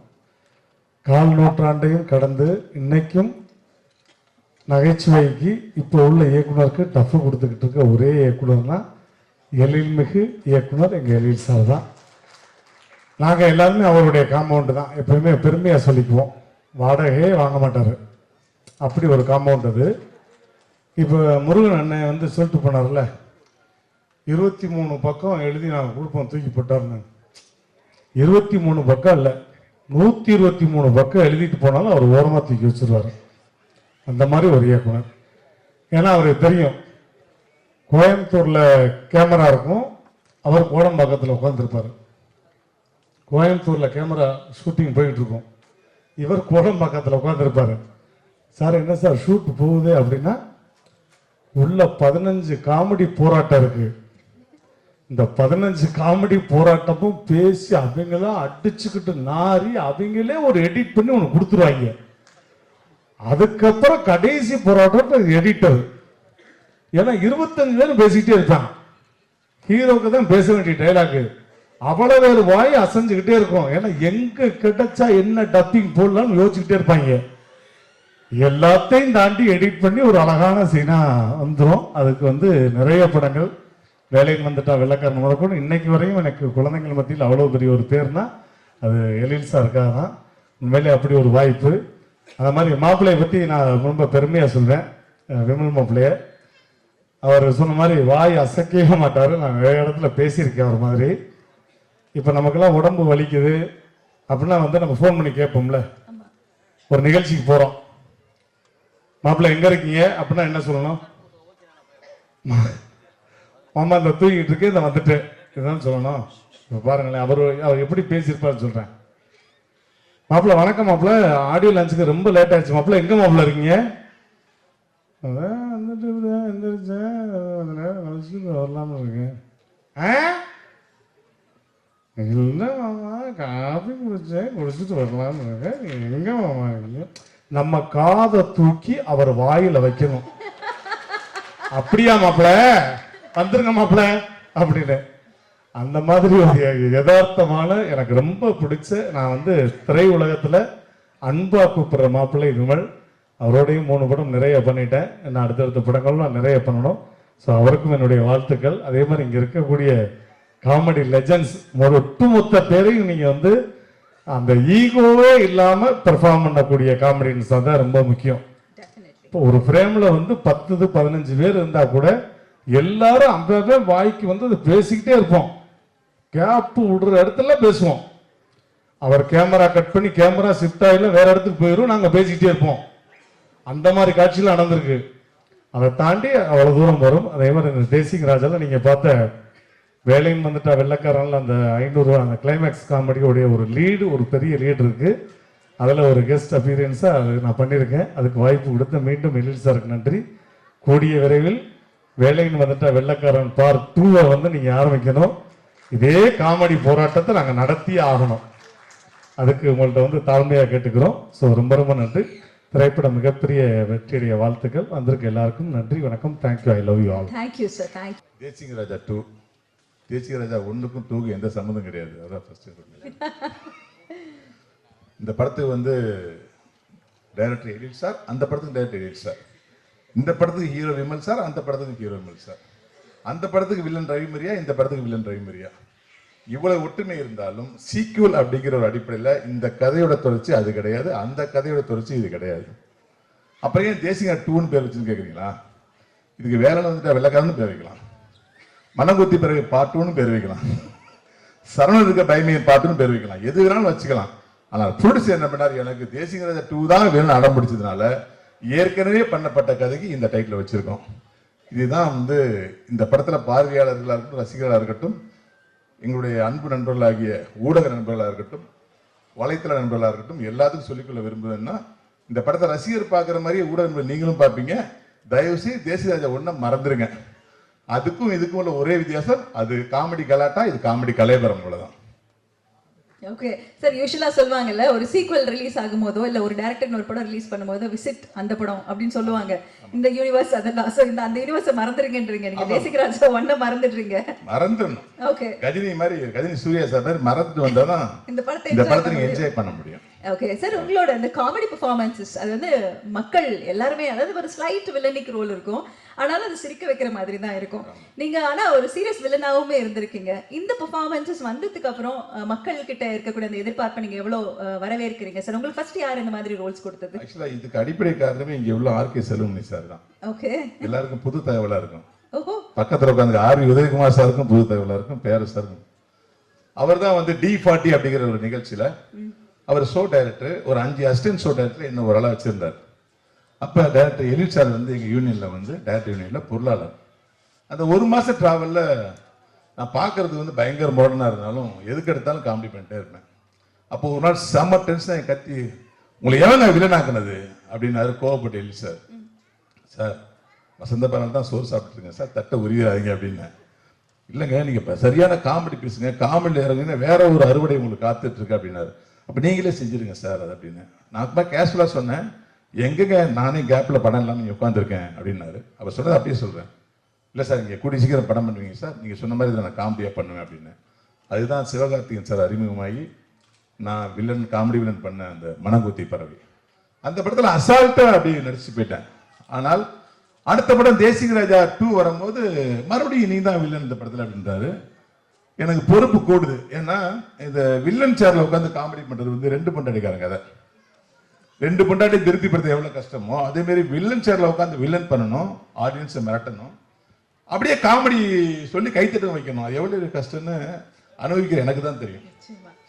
4 நூற்றாண்டையும் கடந்து இன்னைக்கும் நகைச்சுவைக்கு இப்போ உள்ள இயக்குனருக்கு டஃப் கொடுத்துக்கிட்டு இருக்க ஒரே இயக்குனர்னா எழில்மிகு இயக்குனர் எங்கள் எழில் சார் தான். நாங்கள் எல்லாருமே அவருடைய காம்பவுண்டு தான் எப்பயுமே பெருமையாக சொல்லிக்குவோம். வாடகையே வாங்க மாட்டார், அப்படி ஒரு காம்பவுண்ட் அது. இப்போ முருகன் அண்ணன் வந்து சொல்லிட்டு போனார்ல, 23 பக்கம் எழுதி நாங்கள் கொடுப்போம் தூக்கி போட்டார்னு. 23 பக்கம் இல்லை, 123 பக்கம் எழுதிட்டு போனாலும் அவர் ஓரமாக தூக்கி வச்சிருவார். அந்த மாதிரி ஒரு இயக்குனர். ஏன்னா அவருக்கு தெரியும், கோயம்புத்தூரில் கேமரா இருக்கும், அவர் கோடம்பாக்கத்தில் உட்காந்துருப்பார். கோயம்புத்தூரில் கேமரா ஷூட்டிங் போயிட்டு இருக்கும், இவர் கோடம்பாக்கத்தில் உட்காந்துருப்பார். சார் என்ன சார் ஷூட் போகுது அப்படின்னா, உள்ள 15 காமெடி போராட்டம் இருக்கு. இந்த 15 காமெடி போராட்டமும் பேசி அவங்களாம் அடிச்சுக்கிட்டு நாரி அவங்களே ஒரு எடிட் பண்ணி ஒன்று கொடுத்துருவாங்க. அதுக்கப்புறம் கடைசி போராட்டம் எடிட்டர். ஏன்னா 25 பேர் பேசிக்கிட்டே இருப்பாங்க. ஹீரோக்கு தான் பேச வேண்டிய டைலாக், அவ்வளவு பேர் வாய் அசைஞ்சுக்கிட்டே இருக்கும். ஏன்னா எங்க கிடைச்சா என்ன டப்பிங் போடலாம்னு யோசிச்சுக்கிட்டே இருப்பாங்க. எல்லாத்தையும் தாண்டி எடிட் பண்ணி ஒரு அழகான சீனா வந்துடும். அதுக்கு வந்து நிறைய படங்கள், வேலைக்கு வந்துட்டா வெள்ளக்காரன் முதற்கொண்டு இன்னைக்கு வரையும் எனக்கு குழந்தைங்கள் மத்தியில் அவ்வளோ பெரிய ஒரு பேர்னா அது எழில் சாருக்காக தான். உண்மையிலே அப்படி ஒரு வாய்ப்பு. அந்த மாதிரி மாப்பிள்ளையை பற்றி நான் ரொம்ப பெருமையாக சொல்வேன். விமல் மாப்பிள்ளைய அவர் சொன்ன மாதிரி வாய் அசைக்கவே மாட்டார். நான் நிறைய இடத்துல பேசியிருக்கேன் அவர் மாதிரி. இப்போ நமக்கெல்லாம் உடம்பு வலிக்குது அப்படின்னா வந்து நம்ம ஃபோன் பண்ணி கேட்போம்ல, ஒரு நிகழ்ச்சிக்கு போகிறோம், மாப்பிள்ளை எங்கே இருக்கீங்க அப்படின்னா என்ன சொல்லணும்? மாமா இந்த தூங்கிட்டு இருக்கு, இந்த வந்துட்டு, இதுதான் சொல்லணும். இப்போ பாருங்களேன், அவர் எப்படி பேசியிருப்பாருன்னு சொல்கிறேன். மாப்பிள்ளை வணக்கம் மாப்பிள்ளை, ஆடியோ லான்ச்சுக்கு ரொம்ப லேட் ஆயிடுச்சு மாப்பிள்ளை, எங்கே மாப்பிள்ளை இருக்கீங்க? அதான் வந்துட்டு எந்திரிச்சேன் வரலாமல் இருக்கேன். இல்லை மாமா காஃபி குடிச்சிட்டு வரலாம்னு இருக்கேன், நீங்கள் எங்கே மாமா இருக்கீங்க? நம்ம காதை தூக்கி அவர் வாயில வைக்கணும். அப்படியா மாப்பிள்ள, வந்துருங்க மாப்பிள்ள அப்படின்னு. அந்த மாதிரி ஒரு யதார்த்தமான, எனக்கு ரொம்ப பிடிச்ச, நான் வந்து திரை உலகத்துல அன்பா கூப்பிடுற மாப்பிள்ளை விமல். அவரோடையும் 3 படம் நிறைய பண்ணிட்டேன். நான் அடுத்தடுத்த படங்கள்லாம் நிறைய பண்ணணும். ஸோ அவருக்கும் என்னுடைய வாழ்த்துக்கள். அதே மாதிரி இங்க இருக்கக்கூடிய காமெடி லெஜண்ட்ஸ் ஒட்டுமொத்த பேரையும் நீங்க வந்து அந்த ஈகோவே இல்லாம பெர்ஃபார்ம் பண்ணக்கூடிய காமெடியன்ஸ் தான் ரொம்ப முக்கியம். இப்போ ஒரு ஃப்ரேம்ல வந்து 10-15 பேர் இருந்தா கூட எல்லாரும் அந்த வாய்க்கு வந்து அதை பேசிக்கிட்டே இருப்போம். கேப் விடுற இடத்துல பேசுவோம். அவர் கேமரா கட் பண்ணி கேமரா ஷிஃப்ட் ஆகல வேற இடத்துக்கு போயிடும், நாங்க பேசிக்கிட்டே இருப்போம். அந்த மாதிரி காட்சியெல்லாம் நடந்திருக்கு. அதை தாண்டி அவ்வளவு தூரம் வரும். அதே மாதிரி இந்த தேசிங் ராஜால நீங்க பார்த்த வேலையும் வந்துட்டா வெள்ளக்காரன்ல அந்த 500 அந்த கிளைமேக்ஸ் காமெடியோடைய ஒரு லீடு, ஒரு பெரிய லீடு இருக்கு. அதில் ஒரு கெஸ்ட் அப்பியரன்ஸாக அது நான் பண்ணியிருக்கேன். அதுக்கு வாய்ப்பு கொடுத்த மீண்டும் எழில் சாருக்கு நன்றி. கூடிய விரைவில் வேலையின் வந்துட்டா வெள்ளக்காரன் பார்ட் 2 வந்து நீங்கள் ஆரம்பிக்கணும். இதே காமெடி போராட்டத்தை நாங்கள் நடத்தியே ஆகணும். அதுக்கு உங்கள்ட்ட வந்து தாழ்மையாக கேட்டுக்கிறோம். ஸோ ரொம்ப ரொம்ப நன்றி. திரைப்படம் மிகப்பெரிய வெற்றியுடைய வாழ்த்துக்கள். வந்திருக்க எல்லாருக்கும் நன்றி, வணக்கம். Thank you. I love you all. Thank you sir. Thank you. Desinga Raja 2, Desinga Raja 1க்கும் 2க்கும் எந்த சம்மந்தம் கிடையாது. அதான் ஃபர்ஸ்ட். இந்த படத்துக்கு வந்து டைரக்டர் எடிட் சார், அந்த படத்துக்கு டைரக்டர் எடிட் சார். இந்த படத்துக்கு ஹீரோ விமல் சார், அந்த படத்துக்கு ஹீரோ விமல் சார். அந்த படத்துக்கு வில்லன் ரவிமரியா, இந்த படத்துக்கு வில்லன் ரவிமரியா. இவ்வளவு ஒற்றுமை இருந்தாலும் சீக்குவல் அப்படிங்கிற ஒரு அடிப்படையில் இந்த கதையோட தொடர்ச்சி அது கிடையாது, அந்த கதையோட தொடர்ச்சி இது கிடையாது. அப்புறம் ஏன் தேசிங்கா 2ன்னு பேர் வச்சுன்னு கேட்குறீங்களா? இதுக்கு வேலைன்னு வந்துட்டா வெள்ளக்காரன்னு பேர் வைக்கலாம், மனங்குத்தி பிறகு பார்ட் 2ன்னு பேர் வைக்கலாம், சரவணன் இருக்க பயமையின் பார்ட்டுன்னு பேர் வைக்கலாம், எது வேணாலும் வச்சுக்கலாம். ஆனால் ப்ரொடியூசர் என்ன பண்ணார், எனக்கு தேசிங்க ராஜா 2 தான் வேணும்னு அடம் பிடிச்சதுனால ஏற்கனவே பண்ணப்பட்ட கதைக்கு இந்த டைட்டில் வச்சிருக்கோம். இதுதான் வந்து இந்த படத்தில் பார்வையாளர்களாக இருக்கட்டும், ரசிகர்களாக இருக்கட்டும், எங்களுடைய அன்பு நண்பர்களாகிய ஊடக நண்பர்களாக இருக்கட்டும், வலைத்தள நண்பர்களாக இருக்கட்டும், எல்லாத்துக்கும் சொல்லிக்கொள்ள விரும்புவேன்னா, இந்த படத்தை ரசிகர் பார்க்குற மாதிரியே ஊடக நண்பர்கள் நீங்களும் பார்ப்பீங்க. தயவுசெய்து தேசியராஜா 1 மறந்துருங்க. அதுக்கும் இதுக்கும் உள்ள ஒரே வித்தியாசம், அது காமெடி கலாட்டா, இது காமெடி கலைபரம். அவ்வளவுதான். ஓகே சார், யூஷுவலா சொல்லுவாங்கல்ல, ஒரு சீக்வல் ரிலீஸ் ஆகும்போதோ இல்ல ஒரு டைரக்டர் ஒரு படம் ரிலீஸ் பண்ணும்போது விசிட் அந்த படம் அப்படின்னு சொல்லுவாங்க. இந்த யூனிவர்ஸ் அதெல்லாம், சோ இந்த அந்த யூனிவர்ஸை மறந்துருங்கன்றீங்க நீங்க. தேசிக ராஜா 1 மறந்துடுறீங்க. மறந்துடணும். ஓகே. கஜினி மாதிரி, கஜினி சூர்யா சார் மாதிரி மறந்துட்டு வந்தாதான் இந்த படத்தை நீங்க என்ஜாய் பண்ண முடியும். ஓகே சார், உங்களோட இந்த காமெடி பெர்ஃபார்மன்ஸஸ் அது வந்து மக்கள் எல்லாருமே, அதாவது ஒரு ஸ்லைட் வில்லனிக் ரோல் இருக்கும், ஆனாலும் அது சிரிக்க வைக்கிற மாதிரி தான் இருக்கும். நீங்க ஆனா ஒரு சீரியஸ் வில்லனாவுமே இருந்திருக்கீங்க. இந்த பெர்ஃபார்மன்ஸஸ் வந்ததுக்கு அப்புறம் மக்கள் கிட்ட இருக்கக்கூடிய அந்த எதிர்பார்ப்பை நீங்க எவ்வளவு வரவேற்கிறீங்க சார்? உங்களுக்கு ஃபர்ஸ்ட் யார் இந்த மாதிரி ரோல்ஸ் கொடுத்தது? ஆக்சுவலா இதுக்கு அடிப்படை காரணமே இங்க எவ்வளவு ஆர்கே செல்வமணி சார் தான். ஓகே. எல்லாருக்கும் புது தகவலா இருக்கும். ஓஹோ. பக்கத்துல உட்காந்து ஆர்வி உதயகுமார் சாருக்கும் புது தகவலா இருக்கும், பேர சாருக்கும். அவர் தான் வந்து D40 அப்படிங்கிற ஒரு நிகழ்ச்சியில அவர் ஷோ டைரக்டர், ஒரு 5 அசிஸ்டன்ட் ஷோ டைரக்டர் என்ன ஒரு ஆளா வச்சிருந்தார். அப்ப டைரக்டர் எலிட் சார் வந்து எங்க யூனியன்ல வந்து டைரக்டர் யூனியன்ல பொருளாளர். அந்த 1 மாச டிராவல்ல நான் பார்க்கறது வந்து பயங்கர மாடர்னா இருந்தாலும் எதுக்கு எடுத்தாலும் காமெடி பண்ணிட்டே இருப்பேன். அப்போ ஒரு நாள் செம்ம டென்ஷன் கத்தி, உங்களை எவன் வில்லனாக்குனது அப்படின்னாரு கோவப்பட்டு எலிட் சார். சார் வசந்த பானல் தான் சோறு சாப்பிட்டுருங்க சார், தட்டை உரியாதீங்க அப்படின்னு. இல்லைங்க நீங்க இப்ப சரியான காமெடி பேசுங்க, காமெடியில் இறங்குங்க, வேற ஒரு அறுவடை உங்களுக்கு காத்துட்டு இருக்கு அப்படின்னாரு. அப்ப நீங்களே செஞ்சிருங்க சார் அது அப்படின்னு. நான் கேஷுவலா சொன்னேன், எங்கங்க நானே கேப்ல படம் இல்லாம நீங்க உட்காந்துருக்கேன் அப்படின்னாரு. அவர் சொன்னது அப்படியே சொல்றேன். இல்லை சார் இங்கே கூடி சீக்கிரம் படம் பண்ணுவீங்க சார், நீங்கள் சொன்ன மாதிரி இதை நான் காமெடியாக பண்ணுவேன் அப்படின்னு. அதுதான் சிவகார்த்திகேயன் சார் அறிமுகமாகி நான் வில்லன், காமெடி வில்லன் பண்ண அந்த மனங்குத்தி பறவை, அந்த படத்தில் அசால்ட்டாக அப்படி நடிச்சு போயிட்டேன். ஆனால் அடுத்த படம் தேசிக ராஜா 2 வரும்போது மறுபடியும் நீ தான் வில்லன் இந்த படத்தில் அப்படின்றாரு. எனக்கு பொறுப்பு கூடுது. ஏன்னா இந்த வில்லன் சேர்ல உட்காந்து காமெடி பண்றது வந்து 2 பொண்டாட்டிக்காரங்க கதை. 2 பொண்டாட்டி திருப்திப்படுத்த எவ்வளவு கஷ்டமோ அதே மாதிரி வில்லன் சேர்ல உட்காந்து வில்லன் பண்ணணும், ஆடியன்ஸை மிரட்டணும், அப்படியே காமெடி சொல்லி கைத்தட்டம் வைக்கணும். அது எவ்வளவு கஷ்டம்னு அனுபவிக்கிற எனக்கு தான் தெரியும்.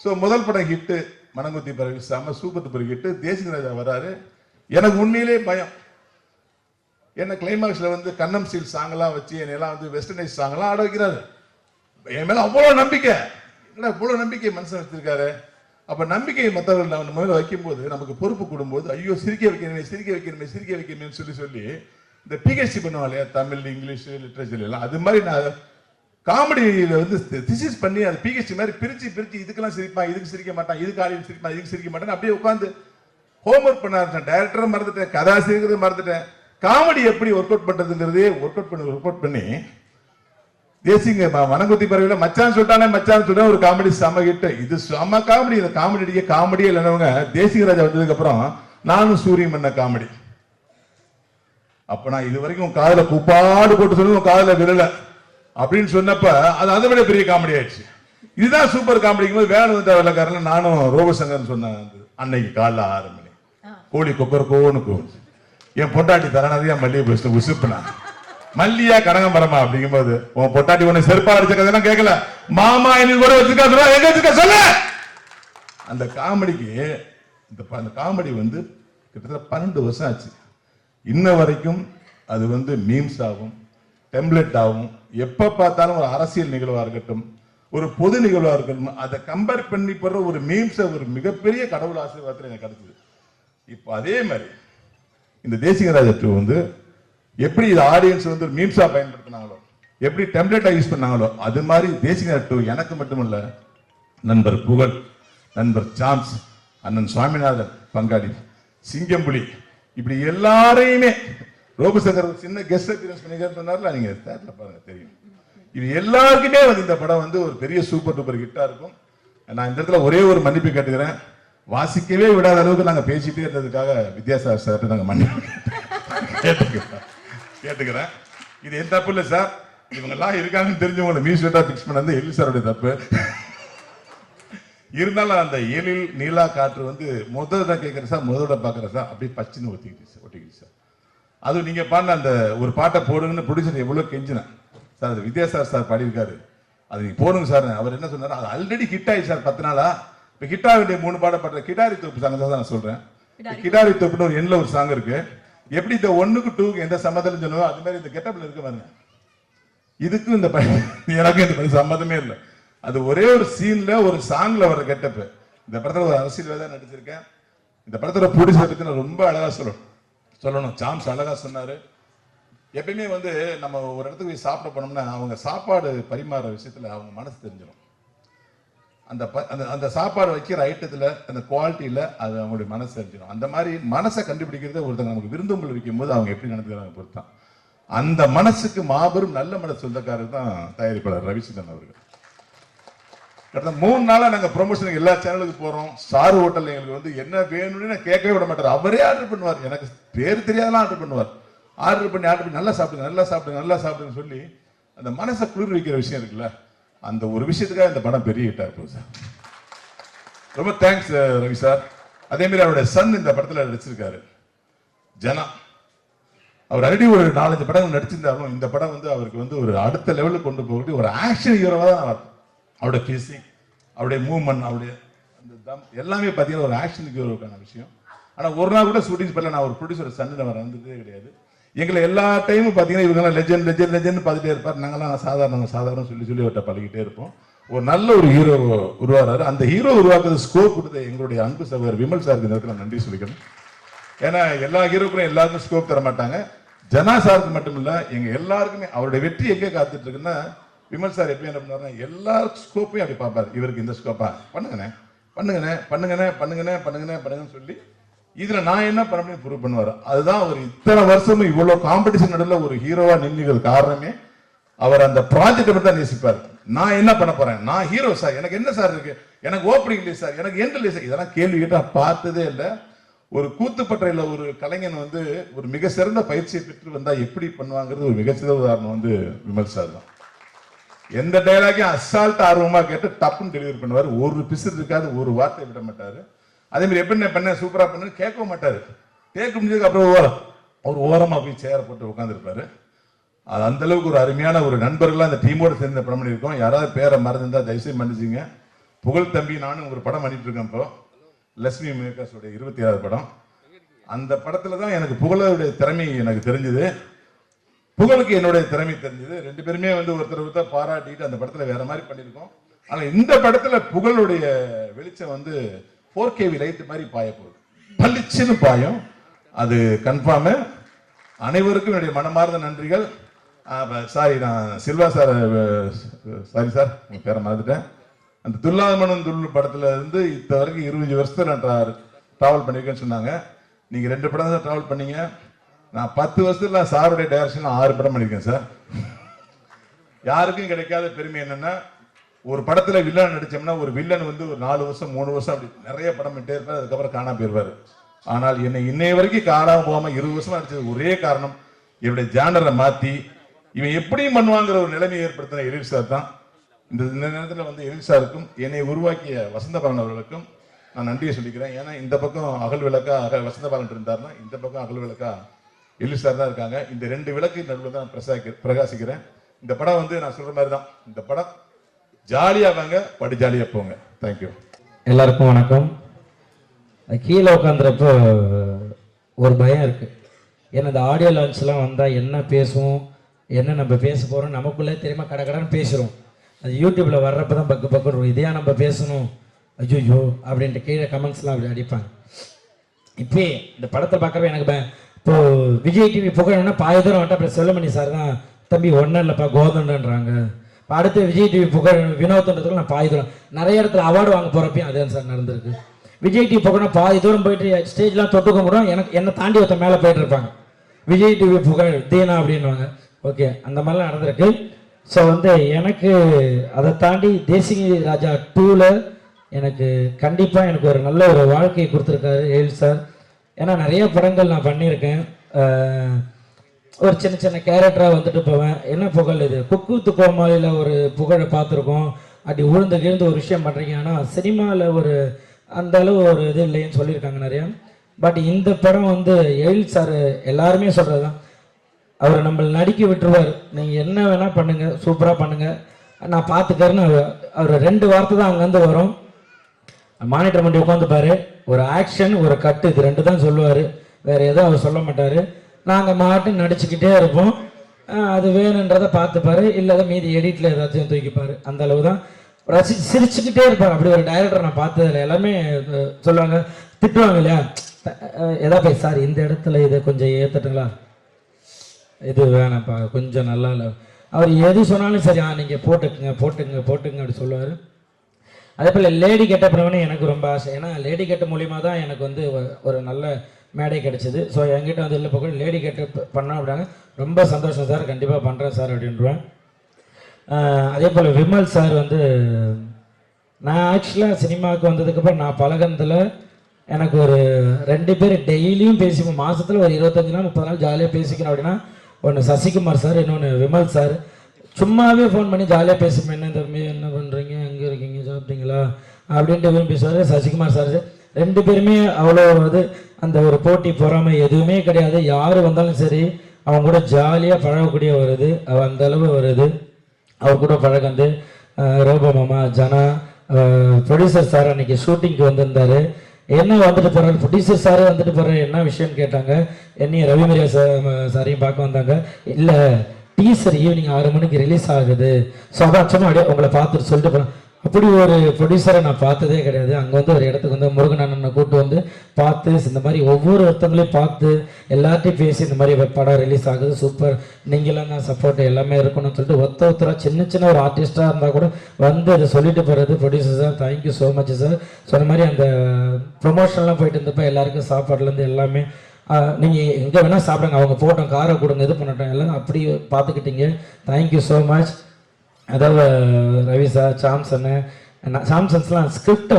ஸோ முதல் படம் ஹிட்டு மனங்குத்தி பறவை, செம சூப்பர் டூப்பர் ஹிட்டு. தேசிக ராஜா வராரு, எனக்கு உண்மையிலே பயம். என்ன கிளைமாக்ஸ்ல வந்து கண்ணம் சீல் சாங்கெல்லாம் வச்சு என்னெல்லாம் வந்து வெஸ்டர்னைஸ் சாங்கெல்லாம் ஆட வைக்கிறாரு. என் மேல அவ்வளோ நம்பிக்கை, என்ன இவ்வளோ நம்பிக்கை மனுஷன் வச்சிருக்காரு. அப்ப நம்பிக்கை மற்றவர்கள் நம்ம மேல வைக்கும்போது நமக்கு பொறுப்பு கூடும்போது ஐயோ சிரிக்க வைக்கணுமே சிரிக்க வைக்கணுமே சிரிக்க வைக்கணுமே சொல்லி சொல்லி இந்த பிஹெச்டி பண்ணுவாங்க இல்லையா, தமிழ், இங்கிலீஷ், லிட்ரேச்சர் எல்லாம், அது மாதிரி நான் காமெடியில வந்து திசிஸ் பண்ணி அது பிஹெச்டி மாதிரி பிரிச்சு பிரிச்சு இதுக்கெல்லாம் சிரிப்பான், இதுக்கு சிரிக்க மாட்டான், இதுக்கு ஆடியன்ஸ் சிரிப்பான், இதுக்கு சிரிக்க மாட்டான், அப்படியே உட்காந்து ஹோம்ஒர்க் பண்ண ஆரம்பிச்சேன். டைரக்டரை மறந்துட்டேன், கதாசிரியர்களை மறந்துட்டேன், காமெடி எப்படி ஒர்க் அவுட் பண்றதுங்கிறதே ஒர்க் அவுட் பண்ணி தேசிங்க மனங்குத்தி பறவையில மச்சான் சொல்லிட்டானே மச்சான் சொல்லிட்டா ஒரு காமெடி செம ஹிட். இது செம காமெடி. இந்த காமெடி காமெடியே இல்லைனவங்க தேசிக ராஜா வந்ததுக்கு அப்புறம் நானும் சூரியன் பண்ண காமெடி. அப்ப நான் இது வரைக்கும் காதல குப்பாடு போட்டு சொல்லி காதல விரல அப்படின்னு சொன்னப்ப அது அதை விட பெரிய காமெடி ஆயிடுச்சு. இதுதான் சூப்பர் காமெடிக்கும் போது வேலை வந்த வெள்ளக்காரன் நானும் ரோபசங்கர் சொன்னேன். அன்னைக்கு காலைல 6 மணி கோழி கொக்கரக்கோன்னு கூச்சு, என் பொட்டாட்டி தரணதையா மல்லிகை பேச உசுப்புனா மல்லியா கடங்கமரமா அப்படிங்கும் போது உன் பொட்டாட்டி உன்னை செருப்பா அடிச்ச கதையெல்லாம் கேட்கல, மாமா எனக்கு கூட வச்சிருக்கா எங்க வச்சிருக்க சொல்ல. அந்த காமெடிக்கு அந்த காமெடி வந்து கிட்டத்தட்ட 12 வருஷம் ஆச்சு. இன்ன வரைக்கும் அது வந்து மீம்ஸ் ஆகும், டெம்ப்ளேட் ஆகும். எப்ப பார்த்தாலும் ஒரு அரசியல் நிகழ்வா இருக்கட்டும், ஒரு பொது நிகழ்வா இருக்கட்டும், அதை கம்பேர் பண்ணி போடுற ஒரு மீம்ஸ் ஒரு மிகப்பெரிய கடவுள் ஆசீர்வாதத்தில் எனக்கு கிடைச்சது. இப்போ அதே மாதிரி இந்த தேசிக ராஜா 2 வந்து எப்படி இது ஆடியன்ஸ் வந்து மீம்ஸா பயன்படுத்தினாங்களோ எப்படி டெம்ப்ளேட்டா யூஸ் பண்ணாங்களோ அது மாதிரி தேசிக டூ எனக்கு மட்டுமல்ல, நண்பர் புகழ், நண்பர் சாம்ஸ், அண்ணன் சுவாமிநாதன் பங்காளி, சிங்கம்புலி, இப்படி எல்லாரையுமே ரோபசங்கர் சின்ன கெஸ்ட் அப்பியரன்ஸ் பண்ணிக்கிறதுனால நீங்க தேட்டர்ல பாருங்க தெரியும். இது எல்லாருக்குமே வந்து இந்த படம் வந்து ஒரு பெரிய சூப்பர் டூப்பர் ஹிட்டா இருக்கும். நான் இந்த இடத்துல ஒரே ஒரு மன்னிப்பு கேட்டுக்கிறேன். வாசிக்கவே விடாத அளவுக்கு நாங்க பேசிட்டே இருந்ததுக்காக வித்யாசாகர் சார் நாங்க மன்னிப்பு கேட்டுக்கிறேன். இது என் தப்பு இல்லை சார். இவங்க எல்லாம் இருக்காங்கன்னு தெரிஞ்சவங்களை மியூசியட்டா பிக்ஸ் பண்ணது எழில் சாருடைய தப்பு. இருந்தாலும் அந்த எழில் நீலா காற்று வந்து முதல்ல கேட்கிற சார், முதல்ல பாக்குற சார், அப்படியே பச்சுன்னு ஒட்டிக்கிட்டு சார். அதுவும் நீங்க பாடின அந்த ஒரு பாட்டை போடுங்கன்னு ப்ரொடியூசர் எவ்வளவு கெஞ்சினேன் சார். அது வித்யாசாகர் சார் பாடியிருக்காரு, அது நீங்க போடுங்க சார். அவர் என்ன சொன்னாரு, அது ஆல்ரெடி ஹிட் ஆயிடுச்சு சார் 10 நாளா. இப்ப ஹிட் ஆக வேண்டிய 3 பாட பாடுற கிடாரி தோப்பு சாங் தான் நான் சொல்றேன். கிடாரி தோப்புன்னு ஒரு எண்ணில் ஒரு சாங் இருக்கு. எப்படி இந்த 1க்கு 2க்கு எந்த சம்மதம் சொன்னோ அது மாதிரி இந்த கெட்டப்ல இருக்கு பாருங்க. இதுக்கும் இந்த எனக்கு இந்த சம்மதமே இல்லை. அது ஒரே ஒரு சீன்ல ஒரு சாங்ல வர கெட்டப். இந்த படத்துல ஒரு அரசியல்வாதியா நடிச்சிருக்கேன். இந்த படத்தோட ப்ரொடியூசர் பத்தி நான் ரொம்ப அழகா சொல்லணும். சாம்ஸ் அழகா சொன்னாரு. எப்பயுமே வந்து நம்ம ஒரு இடத்துக்கு போய் சாப்பிட போனோம்னா அவங்க சாப்பாடு பரிமாற விஷயத்துல அவங்க மனசு தெரிஞ்சிடும். அந்த சாப்பாடு வைக்கிற ஐட்டத்துல அந்த குவாலிட்டியில அது அவங்களுடைய மனசு தெரிஞ்சிடும். அந்த மாதிரி மனசை கண்டுபிடிக்கிறது ஒருத்தங்க நமக்கு விருந்தோம்பல் வைக்கும் போது அவங்க எப்படி நடந்துக்கிறாங்க பொறுத்தான். அந்த மனசுக்கு மாபெரும் நல்ல மனசு சொந்தக்காரர் தான் தயாரிப்பாளர் ரவிச்சந்திரன் அவர்கள். கடந்த 3 நாளா நாங்க ப்ரொமோஷனுக்கு எல்லா சேனலுக்கு போறோம். ஸ்டார் ஹோட்டல் எங்களுக்கு வந்து என்ன வேணும்னு நான் கேட்கவே விட மாட்டார். அவரே ஆர்டர் பண்ணுவார். எனக்கு பேர் தெரியாதெல்லாம் ஆர்டர் பண்ணுவார். ஆர்டர் பண்ணி நல்லா சாப்பிடுங்க சொல்லி அந்த மனசை குளிர் வைக்கிற விஷயம் இருக்குல்ல, அந்த ஒரு விஷயத்துக்காக இந்த படம் பெரிய ஹிட்டா இருக்கும் சார். ரொம்ப தேங்க்ஸ் ரவி சார். அதே மாதிரி அவருடைய சன் இந்த படத்துல நடிச்சிருக்காரு, ஜனா. அவர் ஆல்ரெடி ஒரு 4-5 படங்கள் நடிச்சிருந்தாலும் இந்த படம் வந்து அவருக்கு வந்து ஒரு அடுத்த லெவலுக்கு கொண்டு போகக்கூடிய ஒரு ஆக்ஷன் ஹீரோவா தான். அவருடைய பேசிங், அவருடைய மூவ்மெண்ட், அவருடைய அந்த தம் எல்லாமே பார்த்தீங்கன்னா ஒரு ஆக்ஷன் ஹீரோக்கான விஷயம். ஆனால் ஒரு நாள் கூட ஷூட்டிங் பண்ணல. நான் ஒரு ப்ரொடியூசர் சன்னு அவர் வந்ததே கிடையாது. எங்களை எல்லா டைமும் பார்த்தீங்கன்னா இவங்கெல்லாம் லெஜெண்ட் பார்த்துட்டே இருப்பார். நாங்களாம் சாதாரண சொல்லி அவர்கிட்ட பழகிட்டே இருப்போம். ஒரு நல்ல ஒரு ஹீரோ உருவாகிறாரு. அந்த ஹீரோ உருவாக்குறது ஸ்கோப் கொடுத்த எங்களுடைய அன்பு சகோதரர் விமல் சாருக்கு இந்த இடத்துல நன்றி சொல்லிக்கணும். ஏன்னா எல்லா ஹீரோக்களும் எல்லாருக்கும் ஸ்கோப் தர மாட்டாங்க. ஜனா சாருக்கு மட்டும் இல்ல, எங்க எல்லாருக்குமே அவருடைய வெற்றி எங்கே காத்துட்டு இருக்குன்னா, விமல் சார் எப்படி என்ன பண்ணாருன்னா எல்லா ஸ்கோப்பையும் அப்படி பார்ப்பாரு. இவருக்கு இந்த ஸ்கோப்பா பண்ணுங்கன்னு சொல்லி இதுல நான் என்ன பண்ண முடியும் ப்ரூவ் பண்ணுவாரு. அதுதான் அவர் இத்தனை வருஷமும் இவ்வளவு காம்படிஷன் நடுவில் ஒரு ஹீரோவா நின்றுகிறது காரணமே அவர் அந்த ப்ராஜெக்டை மட்டும் தான் நேசிப்பாரு. நான் என்ன பண்ண போறேன், நான் ஹீரோ சார், எனக்கு என்ன சார் இருக்கு, எனக்கு ஓப்பனிங் இல்லை சார், எனக்கு எண்ட் இல்லை சார், இதெல்லாம் கேள்வி கேட்டா பார்த்ததே இல்லை. ஒரு கூத்துப்பற்றையில ஒரு கலைஞன் வந்து ஒரு மிக சிறந்த பயிற்சியை பெற்று வந்தா எப்படி பண்ணுவாங்கிறது ஒரு மிகச்சிறந்த உதாரணம் வந்து விமல் சார் தான். எந்த டைலாக்கையும் அசால்ட் ஆர்வமா கேட்டு டப்புன்னு டெலிவரி பண்ணுவார். ஒரு பிசு இருக்காது, ஒரு வார்த்தை விட மாட்டாரு. அதே மாதிரி எப்படி பண்ண சூப்பரா பண்ணு கேட்கவும் மாட்டாரு. கேட்க முடிஞ்சதுக்கு அப்புறம் ஒரு ஓரமா போய் சேர போட்டு உட்காந்துருப்பாரு. அது அந்த அளவுக்கு ஒரு அருமையான ஒரு நண்பர்களா அந்த டீமோட சேர்ந்து படம் பண்ணியிருக்கோம். யாராவது பேரை மறந்துருந்தா தயவுசெய்து மன்னிச்சுங்க. புகழ் தம்பி நானும் ஒரு படம் பண்ணிட்டு இருக்கேன். இப்போ லட்சுமி மேக்கர்ஸோட 26வது படம். அந்த படத்துல தான் எனக்கு புகழுடைய திறமை எனக்கு தெரிஞ்சது, புகழுக்கு என்னுடைய திறமை தெரிஞ்சது. 2 பேருமே வந்து ஒருத்தர் பாராட்டிட்டு அந்த படத்துல வேற மாதிரி பண்ணியிருக்கோம். ஆனா இந்த படத்துல புகழுடைய வெளிச்சம் வந்து 4K லைட் மாதிரி பாய போகுது, பளிச்சுன்னு பாயும். அது கன்ஃபார்ம். அனைவருக்கும் என்னுடைய மனமார்ந்த நன்றிகள். சாரி, நான் சில்வா சார், சாரி சார் உங்க பேரை மறந்துட்டேன். அந்த துல்லாதமனும் துள்ளு படத்துல இருந்து இத்த வரைக்கும் 25 வருஷத்துல நான் டிராவல் பண்ணிருக்கேன்னு சொன்னாங்க. நீங்க 2 படம் தான் டிராவல் பண்ணீங்க. நான் 10 வருஷத்துல சாருடைய டைரக்ஷன்ல 6 படம் பண்ணிருக்கேன் சார். யாருக்கும் கிடைக்காத பெருமை என்னன்னா, ஒரு படத்துல வில்லன் நடிச்சோம்னா ஒரு வில்லன் வந்து ஒரு 4 வருஷம் 3 வருஷம் அப்படி நிறைய படம் பண்ணிட்டே இருப்பாரு, அதுக்கப்புறம் காணாம போயிருவாரு. ஆனால் என்னை இன்னைய வரைக்கும் காணாம போகாம 20 வருஷமா நடிச்சது ஒரே காரணம், என்னுடைய ஜானரை மாத்தி இவன் எப்படியும் பண்ணுவாங்கிற ஒரு நிலைமையை ஏற்படுத்தின எழில் சார் தான். இந்த நேரத்தில் வந்து எழில் சாருக்கும் என்னை உருவாக்கிய வசந்தபாலன் அவர்களுக்கும் நான் நன்றியை சொல்லிக்கிறேன். ஏன்னா இந்த பக்கம் அகல் விளக்கா வசந்தபாலன் இருந்தாருன்னா இந்த பக்கம் அகல் விளக்கா எழில் சார் தான் இருக்காங்க. இந்த 2 விளக்கு நடுவில் தான் பிரகாசிக்கிறேன். இந்த படம் வந்து நான் சொல்ற மாதிரி தான், இந்த படம் ஜாலியா வாங்க, படி ஜாலியா போங்க. தேங்க்யூ. எல்லாருக்கும் வணக்கம். கீழே உட்காந்துறப்போ ஒரு பயம் இருக்கு. ஏன்னா இந்த ஆடியோ லான்ச்லாம் வந்தால் என்ன பேசுவோம், என்ன நம்ம பேச போகிறோம் நமக்குள்ளே தெரியுமா, கடன்னு பேசுகிறோம். அது யூடியூப்ல வர்றப்ப தான் பக்கம் இதையா நம்ம பேசணும், ஐயோ அப்படின்ட்டு கீழே கமெண்ட்ஸ்லாம் அப்படி அடிப்பாங்க. இப்போ இந்த படத்தை பார்க்குறப்ப எனக்கு இப்போ விஜய் டிவி புகழணும்னா பாய தூரம் வந்துட்டு அப்புறம் செல்லமணி சார் தான் தம்பி ஒன்றும் இல்லைப்பா கோதண்டன்றாங்க. இப்போ அடுத்து விஜய் டிவி புகழ் வினோதன்றதுக்கு நான் பாதி தூரம் நிறைய இடத்துல அவார்டு வாங்க போகிறப்பையும் அதே சார் நடந்திருக்கு. விஜய் டிவி புகழ்னா பாதி தூரம் போயிட்டு ஸ்டேஜ்லாம் தொட்டுக்க முடியும், என்னை தாண்டி ஒருத்த மேலே போயிட்டு இருப்பாங்க. விஜய் டிவி புகழ் தீனா அப்படின்வாங்க. ஓகே, அந்த மாதிரிலாம் நடந்திருக்கு. ஸோ வந்து எனக்கு அதை தாண்டி தேசிங்க ராஜா 2ல் எனக்கு கண்டிப்பாக எனக்கு ஒரு நல்ல ஒரு வாழ்க்கையை கொடுத்துருக்காரு எழில் சார். ஏன்னா நிறைய படங்கள் நான் பண்ணியிருக்கேன். ஒரு சின்ன சின்ன கேரக்டராக வந்துட்டு போவேன். என்ன புகழ் இது, குக்கூத்து கோமாளியில் ஒரு புகழை பார்த்துருக்கோம். அப்படி உழுந்து கிழந்து ஒரு விஷயம் பண்ணுறீங்க. ஆனால் சினிமாவில் ஒரு அந்த அளவு ஒரு இது இல்லைன்னு சொல்லியிருக்காங்க நிறையா. பட் இந்த படம் வந்து எழில் சார் எல்லாருமே சொல்கிறது தான், அவர் நம்மளை நடிக்க விட்டுருவார். நீங்கள் என்ன வேணால் பண்ணுங்கள், சூப்பராக பண்ணுங்கள், நான் பார்த்துக்கறேன்னு அவர் 2 வார்த்தை தான் அங்கேருந்து வரும். மானிட்டர் பண்ணி உட்காந்துப்பாரு, ஒரு ஆக்ஷன் ஒரு கட்டு, இது 2 தான் சொல்லுவார், வேறு எதுவும் அவர் சொல்ல மாட்டார். நாங்கள் மாட்டு நடிச்சுக்கிட்டே இருப்போம். அது வேணுன்றதை பார்த்துப்பாரு, இல்லாத மீதி எடிட்டில் ஏதாச்சும் தூக்கிப்பார். அந்த அளவு தான் சிரிச்சுக்கிட்டே இருப்பார். அப்படி ஒரு டைரக்டர் நான் பார்த்ததில்ல. எல்லாமே சொல்லுவாங்க, திட்டுவாங்க இல்லையா, எதா போய் சார் இந்த இடத்துல இதை கொஞ்சம் ஏற்றட்டுங்களா, இது வேணாம்ப்பா கொஞ்சம் நல்லா இல்லை, அவர் எது சொன்னாலும் சரி நீங்கள் போட்டுக்குங்க போட்டுக்குங்க போட்டுக்குங்க அப்படி சொல்லுவார். அதே போல் லேடி கெட்டப்னவனே எனக்கு ரொம்ப ஆசை. ஏன்னா லேடி கெட்ட மூலிமா தான் எனக்கு வந்து ஒரு நல்ல மேடை கிடச்சிது. ஸோ என்கிட்ட வந்து இல்லை பக்கம் லேடி கெட்டப் பண்ணோம் அப்படின்னா ரொம்ப சந்தோஷம் சார், கண்டிப்பாக பண்ணுறேன் சார் அப்படின்றான். அதே போல் விமல் சார் வந்து நான் ஆக்சுவலாக சினிமாவுக்கு வந்ததுக்கப்புறம் நான் பழகினதில் எனக்கு ஒரு 2 பேர் டெய்லியும் பேசிப்போம். மாதத்தில் ஒரு 25 நாள் 30 நாள் ஜாலியாக பேசிக்கணும் அப்படின்னா ஒன்று சசிகுமார் சார், இன்னொன்று விமல் சார். சும்மாவே ஃபோன் பண்ணி ஜாலியாக பேசுவேன், என்ன தம்பி என்ன பண்ணுறீங்க, எங்கே இருக்கீங்க, சாப்பிட்டீங்களா அப்படின்ட்டு விரும்பி பேசுவார். சசிகுமார் சார் 2 பேருமே அவ்வளோ இது அந்த ஒரு போட்டி பொறாமை எதுவுமே கிடையாது. யார் வந்தாலும் சரி அவங்க கூட ஜாலியாக பழகக்கூடிய வருது, அந்த அளவு வருது. அவர் கூட பழகந்து ரோபோ மாமா ஜனா ப்ரொடியூசர் சார் அன்றைக்கி ஷூட்டிங்க்கு வந்திருந்தார். என்ன வந்துட்டு போகிறாரு ப்ரொடியூசர் சார் வந்துட்டு போகிறாரு, என்ன விஷயம்னு கேட்டாங்க. என்னையும் ரவிமரியா சாரையும் பார்க்க வந்தாங்க. இல்லை டீசர் ஈவினிங் 6 மணிக்கு ரிலீஸ் ஆகுது, ஸோ அதான் சும்மா அப்படியே உங்களை பார்த்துட்டு சொல்லிட்டு போகிறேன். அப்படி ஒரு ப்ரொடியூசரை நான் பார்த்ததே கிடையாது. அங்கே வந்து ஒரு இடத்துக்கு வந்து முருகன் அண்ணனை கூப்பிட்டு வந்து பார்த்து இந்த மாதிரி ஒவ்வொருத்தங்களையும் பார்த்து எல்லார்ட்டையும் பேசி இந்த மாதிரி படம் ரிலீஸ் ஆகுது, சூப்பர், நீங்களாம் தான் சப்போர்ட் எல்லாமே இருக்கணும்னு சொல்லிட்டு ஒருத்தராக சின்ன சின்ன ஒரு ஆர்டிஸ்டாக இருந்தால் கூட வந்து அதை சொல்லிட்டு போகிறது. Producer sir thank you so much sir. சொன்ன மாதிரி அந்த ப்ரொமோஷன்லாம் போயிட்டு இருந்தப்போ எல்லாருக்கும் சாப்பாடுலேருந்து எல்லாமே நீங்கள் எங்கே வேணால் சாப்பிடுங்க, அவங்க போட்டோம் காரை கொடுங்க இது பண்ணட்டும் எல்லாம் அப்படி பார்த்துக்கிட்டீங்க. Thank you so much. அதாவது ரவி சார் சாம்சன்ஸ்லாம் ஸ்கிரிப்டை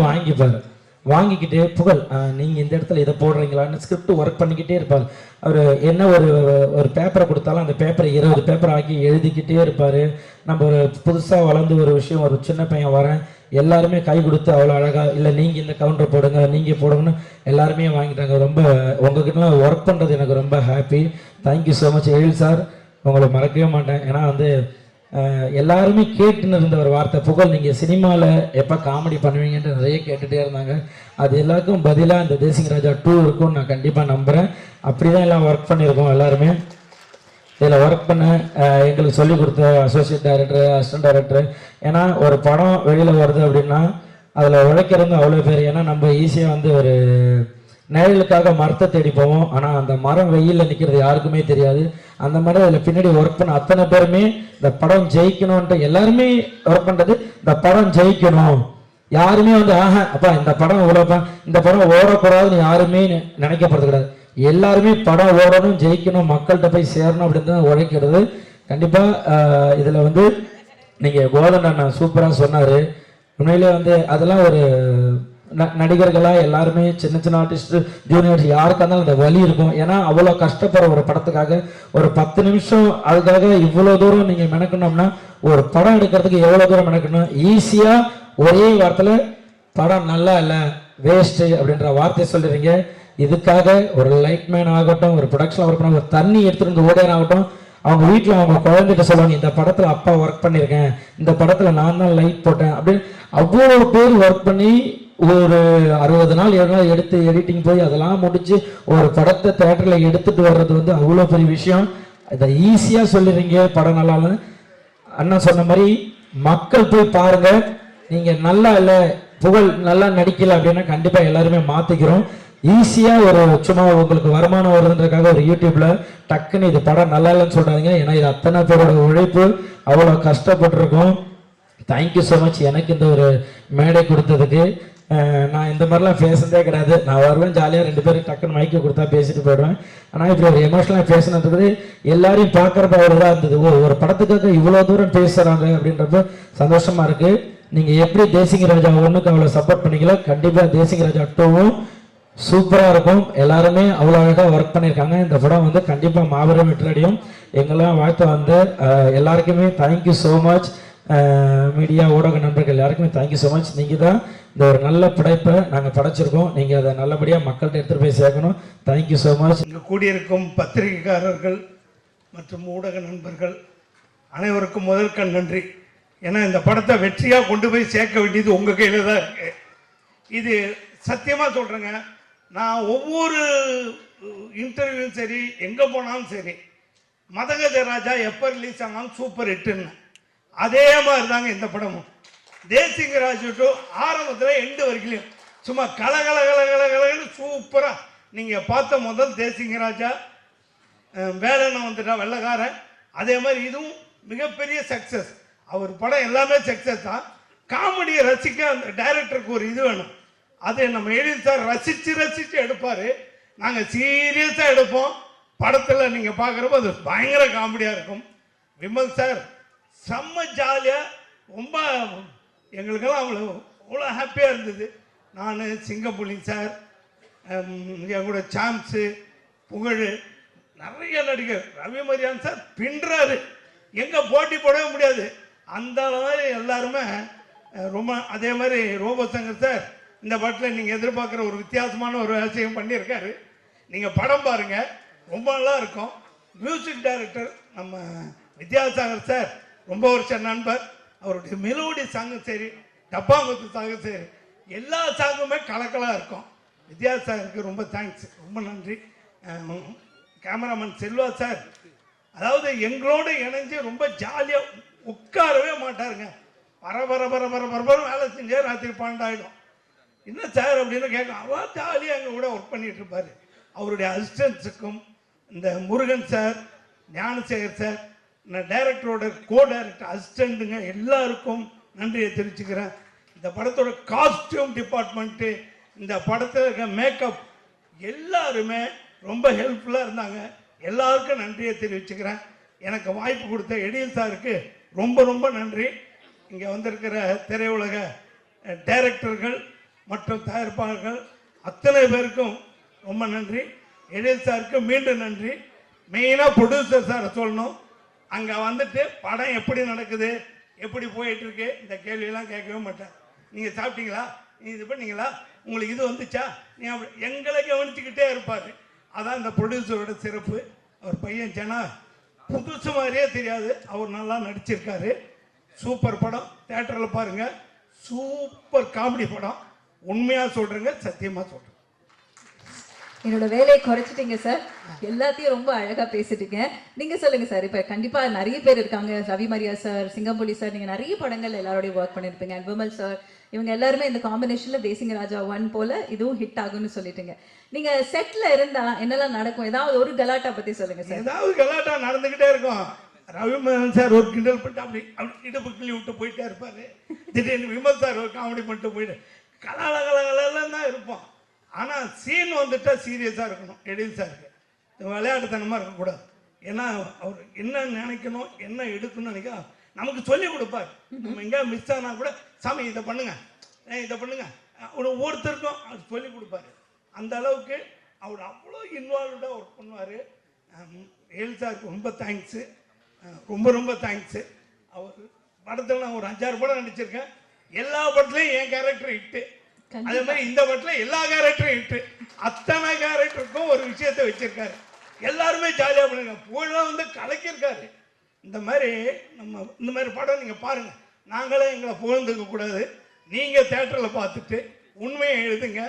வாங்கிக்கிட்டு புகழ் நீங்கள் இந்த இடத்துல இதை போடுறீங்களான்னு ஸ்கிரிப்ட் ஒர்க் பண்ணிக்கிட்டே இருப்பார். அவர் என்ன ஒரு பேப்பரை கொடுத்தாலும் அந்த பேப்பரை 20 பேப்பர் ஆக்கி எழுதிக்கிட்டே இருப்பார். நம்ம ஒரு புதுசாக வளர்ந்து ஒரு விஷயம் ஒரு சின்ன பையன் வரேன் எல்லாருமே கை கொடுத்து அவ்வளோ அழகாக இல்லை நீங்கள் இந்த கவுண்டர் போடுங்க நீங்கள் போடுங்கன்னு எல்லாருமே வாங்கிட்டாங்க. ரொம்ப உங்ககிட்டலாம் ஒர்க் பண்ணுறது எனக்கு ரொம்ப ஹாப்பி. தேங்க்யூ ஸோ மச் எழில் சார், உங்களை மறக்கவே மாட்டேன். ஏன்னா வந்து எல்லாருமே கேட்டுன்னு இருந்த ஒரு வார்த்தை, புகழ் நீங்கள் சினிமாவில் எப்போ காமெடி பண்ணுவீங்கன்ட்டு நிறைய கேட்டுகிட்டே இருந்தாங்க. அது எல்லாருக்கும் பதிலாக இந்த தேசிங் ராஜா 2 இருக்கும்னு நான் கண்டிப்பாக நம்புகிறேன். அப்படி தான் எல்லாம் ஒர்க் பண்ணியிருக்கோம் எல்லாருமே. இதில் ஒர்க் பண்ண எங்களுக்கு சொல்லிக் கொடுத்த அசோசியேட் டைரக்டர் அசிஸ்டன்ட் டைரக்டர். ஏன்னா ஒரு படம் வெளியில் வருது அப்படின்னா அதில் உழைக்கிறது அவ்வளோ பேர். ஏன்னா நம்ம ஈஸியாக வந்து ஒரு நிழலுக்காக மரத்தை தேடி போவோம், ஆனால் அந்த மரம் வெயிலில் நிற்கிறது யாருக்குமே தெரியாது. அந்த மாதிரி அதில் பின்னாடி ஒர்க் பண்ண அத்தனை பேருமே இந்த படம் ஜெயிக்கணும்ன்ட்டு எல்லாருமே ஒர்க் பண்ணுறது, இந்த படம் ஜெயிக்கணும். யாருமே வந்து அப்பா இந்த படம் இவ்வளோப்பா இந்த படம் ஓடக்கூடாதுன்னு யாருமே நினைக்கப்படுறது கிடையாது. எல்லாருமே படம் ஓடணும், ஜெயிக்கணும், மக்கள்கிட்ட போய் சேரணும் அப்படின்னு தான் உழைக்கிறது. கண்டிப்பாக இதில் வந்து நீங்கள் கோதன் அண்ணன் சூப்பராக சொன்னார். உண்மையிலே வந்து அதெல்லாம் ஒரு நடிகர்களாக எல்லாருமே சின்ன சின்ன ஆர்டிஸ்ட்டு ஜூனியர்ஸ் யாருக்காக இருந்தாலும் அந்த வலி இருக்கும். ஏன்னா அவ்வளோ கஷ்டப்படுற ஒரு படத்துக்காக ஒரு 10 நிமிஷம் அதுக்காக இவ்வளோ தூரம் நீங்கள் மெனக்கணும்னா ஒரு படம் எடுக்கிறதுக்கு எவ்வளோ தூரம் மெனக்கணும். ஈஸியாக ஒரே வாரத்தில் படம் நல்லா இல்லை வேஸ்ட்டு அப்படின்ற வார்த்தையை சொல்லுறீங்க. இதுக்காக ஒரு லைட்மேன் ஆகட்டும், ஒரு ப்ரொடக்ஷன் ஒர்க் பண்ண ஒரு தண்ணி எடுத்துகிட்டு வந்து ஓடையன் ஆகட்டும், அவங்க வீட்டில் அவங்க குழந்தைகிட்ட சொல்லுவாங்க இந்த படத்தில் அப்பா ஒர்க் பண்ணியிருக்கேன், இந்த படத்தில் நான் தான் லைட் போட்டேன் அப்படின்னு அவ்வளோ பேர் ஒர்க் பண்ணி ஒரு 60 நாள் 7 நாள் எடுத்து எடிட்டிங் போய் அதெல்லாம் முடிச்சு ஒரு படத்தை தேட்டரில் எடுத்துட்டு வர்றது வந்து அவ்வளோ பெரிய விஷயம். இதை ஈஸியாக சொல்லிடுறீங்க படம் நல்லான்னு. அண்ணா சொன்ன மாதிரி மக்கள் போய் பாருங்க. நீங்கள் நல்லா இல்லை புகழ் நல்லா நடிக்கல அப்படின்னா கண்டிப்பாக எல்லாருமே மாற்றிக்கிறோம். ஈஸியாக ஒரு சும்மா உங்களுக்கு வருமானம் வருதுன்றதுக்காக ஒரு யூடியூப்ல டக்குன்னு இது படம் நல்லா இல்லைன்னு சொல்றாங்க. ஏன்னா இது அத்தனை பேரோட உழைப்பு, அவ்வளோ கஷ்டப்பட்டிருக்கோம். தேங்க்யூ ஸோ மச் எனக்கு இந்த ஒரு மேடை கொடுத்ததுக்கு. நான் இந்த மாதிரிலாம் பேசுனதே கிடையாது. நான் வருவேன் ஜாலியாக 2 பேரும் டக்குன்னு மைக்கு கொடுத்தா பேசிட்டு போயிடுவேன். ஆனால் இப்படி ஒரு எமோஷனலாக பேசினதுக்கு எல்லாரையும் பார்க்குறப்ப அவ்வளோதான் இருந்தது. ஒரு படத்துக்காக இவ்வளோ தூரம் பேசுகிறாங்க அப்படின்றப்ப சந்தோஷமா இருக்கு. நீங்கள் எப்படி தேசிங்க ராஜா 1க்கு அவ்வளோ சப்போர்ட் பண்ணீங்களோ கண்டிப்பாக தேசிங்க ராஜா 2வும் சூப்பராக இருக்கும். எல்லாருமே அவ்வளோ அழகாக ஒர்க் பண்ணியிருக்காங்க. இந்த படம் வந்து கண்டிப்பாக மாபெரும் வெற்றியடையும். எங்கெல்லாம் வாழ்த்து வந்து எல்லாருக்குமே தேங்க்யூ ஸோ மச். மீடியா ஊடக நண்பர்கள் எல்லாருக்குமே தேங்க்யூ ஸோ மச். நீங்கள் தான் இந்த ஒரு நல்ல படைப்பை நாங்கள் படைச்சிருக்கோம். நீங்கள் அதை நல்லபடியாக மக்கள்கிட்ட எடுத்துகிட்டு போய் சேர்க்கணும். Thank you so much. இங்கே கூடியிருக்கும் பத்திரிகைக்காரர்கள் மற்றும் ஊடக நண்பர்கள் அனைவருக்கும் முதற்கண் நன்றி. ஏன்னா இந்த படத்தை வெற்றியாக கொண்டு போய் சேர்க்க வேண்டியது உங்கள் கையில் தான் இருக்கு. இது சத்தியமாக சொல்கிறேங்க, நான் ஒவ்வொரு இன்டர்வியூவும் சரி, எங்கே போனாலும் சரி, மதகஜ ராஜா எப்போ ரிலீஸ் ஆனாலும் சூப்பர் ஹிட்டுன்னு. அதே மாதிரி தாங்க இந்த படமும். தேசிங்க ராஜு டு ஆரம்பத்தில் எண்டு வரைக்கும் சும்மா கலகலன்னு சூப்பராக நீங்கள் பார்த்த முதல் தேசிங்க ராஜா, வேலைன்னு வந்துட்டா வெள்ளக்காரன், அதே மாதிரி இதுவும் மிகப்பெரிய சக்ஸஸ். அவர் படம் எல்லாமே சக்ஸஸ் தான். காமெடியை ரசிக்க அந்த டைரக்டருக்கு ஒரு இது வேணும். அது நம்ம எழில் சார் ரசித்து எடுப்பார். நாங்கள் சீரியஸாக எடுப்போம். படத்தில் நீங்கள் பார்க்குறப்போ அது பயங்கர காமெடியாக இருக்கும். விமல் சார் செம்ம ஜாலியாக, ரொம்ப எங்களுக்கெல்லாம் அவ்வளோ ஹாப்பியாக இருந்தது. நான் சிங்கப்புலி சார், என் கூட சாம்ஸு, புகழ், நிறைய நடிகர், ரவி மரியான் சார் பின்றாரு, எங்கே போட்டி போடவே முடியாது அந்த மாதிரி எல்லாருமே ரொம்ப. அதே மாதிரி ரோபோசங்கர் சார் இந்த படத்தில் நீங்கள் எதிர்பார்க்குற ஒரு வித்தியாசமான ஒரு விஷயம் பண்ணியிருக்காரு. நீங்கள் படம் பாருங்கள், ரொம்ப நல்லா இருக்கும். மியூசிக் டைரக்டர் நம்ம வித்யாசாகர் சார் ரொம்ப வருஷம் நண்பர். அவருடைய மெலோடி சாங்கும் சரி, டப்பாங்குத்து சாங்கும் சரி, எல்லா சாங்குமே கலக்கலாக இருக்கும். வித்யாசாகருக்கு ரொம்ப தேங்க்ஸ், ரொம்ப நன்றி. கேமராமேன் செல்வா சார், அதாவது எங்களோட இணைஞ்சு ரொம்ப ஜாலியாக உட்காரவே மாட்டாருங்க. பரபர வேலை செஞ்சே ராத்திரி 12 ஆகிடும். என்ன சார் அப்படின்னு கேட்கும், அவன் ஜாலியாக எங்கள் கூட ஒர்க் பண்ணிட்டு இருப்பார். அவருடைய அசிஸ்டன்ஸுக்கும் இந்த முருகன் சார், ஞானசேகர் சார், டைரக்டரோட டைரக்டர் அசிஸ்டண்ட்டுங்க எல்லாருக்கும் நன்றியை தெரிவிச்சுக்கிறேன். இந்த படத்தோட காஸ்டியூம் டிபார்ட்மெண்ட்டு, இந்த படத்தில் இருக்க மேக்கப் எல்லாருமே ரொம்ப ஹெல்ப்ஃபுல்லாக இருந்தாங்க. எல்லாருக்கும் நன்றியை தெரிவிச்சுக்கிறேன். எனக்கு வாய்ப்பு கொடுத்த எழில் சாருக்கு ரொம்ப ரொம்ப நன்றி. இங்கே வந்திருக்கிற திரையுலக டைரக்டர்கள் மற்றும் தயாரிப்பாளர்கள் அத்தனை பேருக்கும் ரொம்ப நன்றி. எழில் சாருக்கு மீண்டும் நன்றி. மெயினாக ப்ரொடியூசர் சாரை சொல்லணும். அங்கே வந்துட்டு படம் எப்படி நடக்குது, எப்படி போயிட்டுருக்கு, இந்த கேள்வியெல்லாம் கேட்கவே மாட்டேன். நீங்கள் சாப்பிட்டீங்களா, நீங்கள் இது பண்ணீங்களா, உங்களுக்கு இது வந்துச்சா, நீ அப்படி எங்களை கவனிச்சுக்கிட்டே இருப்பார். அதான் இந்த ப்ரொடியூசரோட சிறப்பு. அவர் பையன் ஜனா புதுசு மாதிரியே தெரியாது, அவர் நல்லா நடிச்சிருக்காரு. சூப்பர் படம், தேட்டரில் பாருங்கள். சூப்பர் காமெடி படம். உண்மையாக சொல்கிறேங்க, சத்தியமாக சொல்கிறேன். என்னோட வேலையை குறைச்சிட்டீங்க சார், எல்லாத்தையும் ரொம்ப அழகா பேசிட்டீங்க. நீங்க சொல்லுங்க சார். இப்ப கண்டிப்பா நிறைய பேர் இருக்காங்க, ரவி மரியா சார், சிங்கம்புலி சார், நீங்க நிறைய படங்கள் எல்லாரோடையும் ஒர்க் பண்ணிருப்பீங்க. விமல் சார், இவங்க எல்லாருமே இந்த காம்பினேஷன்ல தேசிங்க ராஜா 1 போல இதுவும் ஹிட் ஆகும்னு சொல்லிட்டீங்க. நீங்க செட்ல இருந்தா என்னெல்லாம் நடக்கும்? ஏதாவது ஒரு கலாட்டா பத்தி சொல்லுங்க சார். ஏதாவது கலாட்டா நடந்துகிட்டே இருக்கும். ரவி மரியான் சார் ஒரு கிண்டல் பண்ணிட்டு அப்படி இடுப்பு கிள்ளி விட்டு போயிட்டே இருப்பாரு. திடீர்னு விமல் சார் ஒரு காமெடி பண்ணிட்டு போயிட்டு கலாலகலாம் தான் இருப்போம். ஆனால் சீன் வந்துட்டா சீரியஸாக இருக்கணும். எழில் சாருக்கு விளையாட்டுத்தனமாக இருக்கக்கூடாது. ஏன்னா அவர் என்ன நினைக்கணும், என்ன எடுக்கணும்னு நினைக்க நமக்கு சொல்லி கொடுப்பார். நம்ம எங்கேயா மிஸ் ஆனால் கூட, சாமி இதை பண்ணுங்க, இதை பண்ணுங்க, ஒவ்வொருத்தருக்கும் அவர் சொல்லி கொடுப்பாரு. அந்த அளவுக்கு அவர் அவ்வளோ இன்வால்வ்டாக ஒர்க் பண்ணுவார். எழில் சாருக்கு ரொம்ப தேங்க்ஸு, ரொம்ப ரொம்ப தேங்க்ஸு. அவர் படத்தில் நான் ஒரு 5-6 படம் நடிச்சிருக்கேன். எல்லா படத்துலையும் என் கேரக்டர் ஹிட்டு. அதே மாதிரி இந்த படத்தில் எல்லா கேரக்டரும் ஹிட்டு. அத்தனை கேரக்டருக்கும் ஒரு விஷயத்தை வச்சிருக்காரு. எல்லாருமே ஜாலியாக பண்ணுங்க. புகழெலாம் வந்து கலக்கியிருக்காரு. இந்த மாதிரி நம்ம இந்த மாதிரி படம் நீங்கள் பாருங்கள். நாங்களே எங்களை புகழ்ந்துக்க கூடாது. நீங்கள் தேட்டரில் பார்த்துட்டு உண்மையை எழுதுங்க,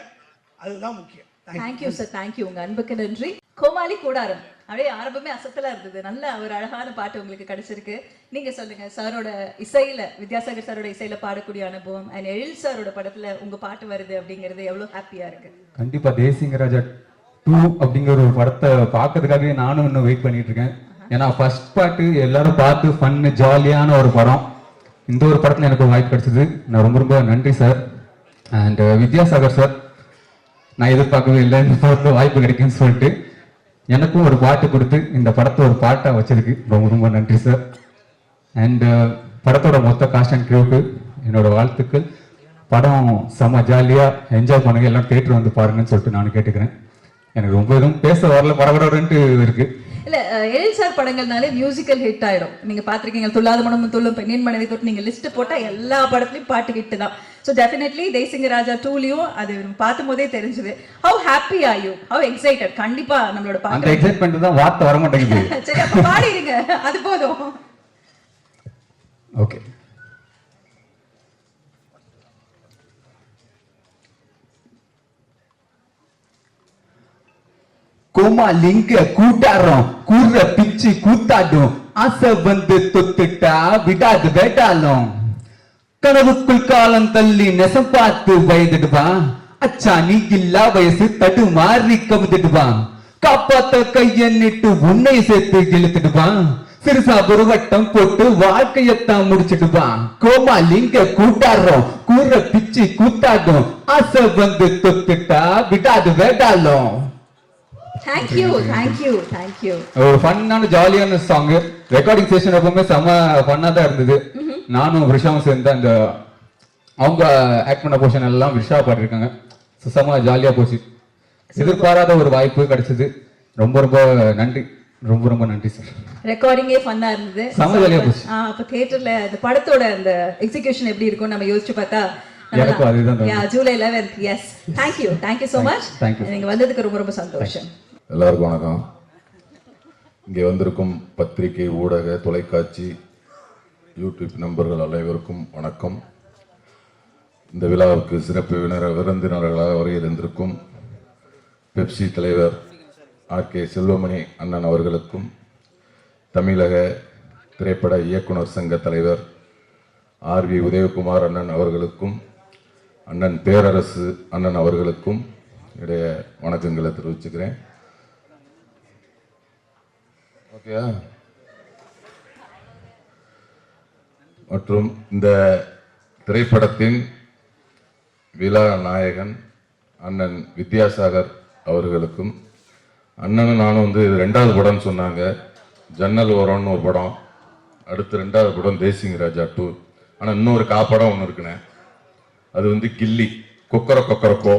அதுதான் முக்கியம். Thank you sir, thank you. உங்க அன்புக்கு நன்றி. கோமாளி கூடாரம் அப்படியே ஆரம்பமே அசத்தலா இருந்தது. நல்ல ஒரு அழகான பாட்டு உங்களுக்கு கிடைச்சிருக்கு. நீங்க சொல்லுங்க, சாரோட இசையில, வித்யாசாகர் சாரோட இசையில பாடக்கூடிய அனுபவம் அண்ட் எழில் சாரோட படத்துல உங்க பாட்டு வருது அப்படிங்கிறது எவ்வளவு ஹாப்பியா இருக்கு? கண்டிப்பா தேசிங்க ராஜா 2 அப்படிங்கிற ஒரு படத்தை பார்க்கறதுக்காகவே நானும் இன்னும் வெயிட் பண்ணிட்டு இருக்கேன். ஏன்னா ஃபர்ஸ்ட் பாட்டு எல்லாரும் பார்த்து ஃபன்னு ஜாலியான ஒரு படம். இந்த ஒரு படத்துல எனக்கு ஒரு வாய்ப்பு கிடைச்சது. நான் ரொம்ப ரொம்ப நன்றி சார். அண்ட் வித்யாசாகர் சார், நான் எதிர்பார்க்கவே இல்லை இந்த படத்துல வாய்ப்பு கிடைக்குன்னு சொல்லிட்டு எனக்கும் ஒரு பாட்டு கொடுத்து இந்த படத்தை ஒரு பாட்டா வச்சதுக்கு ரொம்ப ரொம்ப நன்றி சார். அண்ட் படத்தோட மொத்த காஸ்ட் அண்ட் க்ரூவுக்கு என்னோட வாழ்த்துக்கள். படம் செம்ம ஜாலியா என்ஜாய் பண்ணுங்க, எல்லாம் தியேட்டர் வந்து பாருங்கன்னு சொல்லிட்டு நான் கேட்டுக்கிறேன். எனக்கு ரொம்ப எதுவும் பேச வரல, பரபரன்ட்டு இருக்கு. இல்ல, எழில் சார் படங்கள்னாலே மியூசிக்கல் ஹிட் ஆயிடும். நீங்க பாத்திருக்கீங்க, துள்ளாத மனமும் துள்ளும், பெண்ணின் மனைவி தொட்டு, நீங்க லிஸ்ட் போட்டா எல்லா படத்துலயும் பாட்டு ஹிட் தான். ஸோ டெஃபினெட்லி தேசிங்க ராஜா 2லயும் அது பார்த்தும் போதே தெரிஞ்சது. How happy are you, how excited? கண்டிப்பா நம்மளோட அந்த எக்ஸைட்மெண்ட் தான் வார்த்தை வர மாட்டேங்குது. சரி, அப்ப பாடிடுங்க, அது போதும். ஓகே. கோமாளிங்க கூட்டாரம் கூற பிச்சு கூத்தாடும், ஆசை வந்து தொத்துட்டா விடாது வேட்டாலும், கனவுக்குள் காலம் தள்ளி நெசம் பார்த்து வயதுடுவா, அச்சா நீ இல்லா வயசு தடு மாறி கவுதுடுவா, காப்பாத்த கையன்னிட்டு உன்னை சேர்த்து இழுத்துடுவா, சிறுசா ஒரு வட்டம் போட்டு வாழ்க்கையத்தான் முடிச்சிடுவா. கோமாளிங்க கூட்டாரம் கூற பிச்சு கூத்தாடும், ஆசை வந்து தொத்துட்டா விடாது வேட்டாலும். Thank you, thank you, thank you. ஒரு ஃபன்னான ஜாலியான சாங். ரெக்கார்டிங் செஷன் எப்பவுமே செம ஃபன்னா தான் இருந்தது. நானும் விஷாவும் சேர்ந்து அந்த அவங்க ஆக்ட் பண்ண போர்ஷன் எல்லாம் விஷா பாடிருக்காங்க. செம ஜாலியா போச்சு. எதிர்பாராத ஒரு வாய்ப்பு கிடைச்சது. ரொம்ப ரொம்ப நன்றி, ரொம்ப ரொம்ப நன்றி சார். ரெக்கார்டிங்கே ஃபன்னா இருந்தது, செம ஜாலியா போச்சு. அப்ப தியேட்டர்ல இந்த படத்தோட அந்த எக்ஸிகியூஷன் எப்படி இருக்கும் நம்ம யோசிச்சு பார்த்தா எனக்கும் அதுதான் July 11th. Yes, thank you, thank you so much. Thank you. நீங்க வந்ததுக்கு ரொம்ப ரொம்ப சந்தோஷம். எல்லாருக்கும் வணக்கம். இங்கே வந்திருக்கும் பத்திரிகை, ஊடக, தொலைக்காட்சி, யூடியூப் நண்பர்கள் அனைவருக்கும் வணக்கம். இந்த விழாவுக்கு சிறப்பு விருந்தினர்களாக வருகை தந்திருக்கும் பெப்சி தலைவர் ஆர்.கே. செல்வமணி அண்ணன் அவர்களுக்கும், தமிழக திரைப்பட இயக்குனர் சங்க தலைவர் ஆர்.வி. உதயகுமார் அண்ணன் அவர்களுக்கும், அண்ணன் பேரரசு அண்ணன் அவர்களுக்கும் இடைய வணக்கங்களை தெரிவிச்சுக்கிறேன். ஓகேயா? மற்றும் இந்த திரைப்படத்தின் விழா நாயகன் அண்ணன் வித்யாசாகர் அவர்களுக்கும், அண்ணனும் நானும் வந்து இது 2வது படம்னு சொன்னாங்க. ஜன்னல் ஓரம்னு ஒரு படம், அடுத்து 2வது படம் தேசிங்க ராஜா 2. ஆனால் இன்னொரு காப்படம் ஒன்று இருக்குண்ணே, அது வந்து கில்லி, கொக்கர கொக்கரக்கோ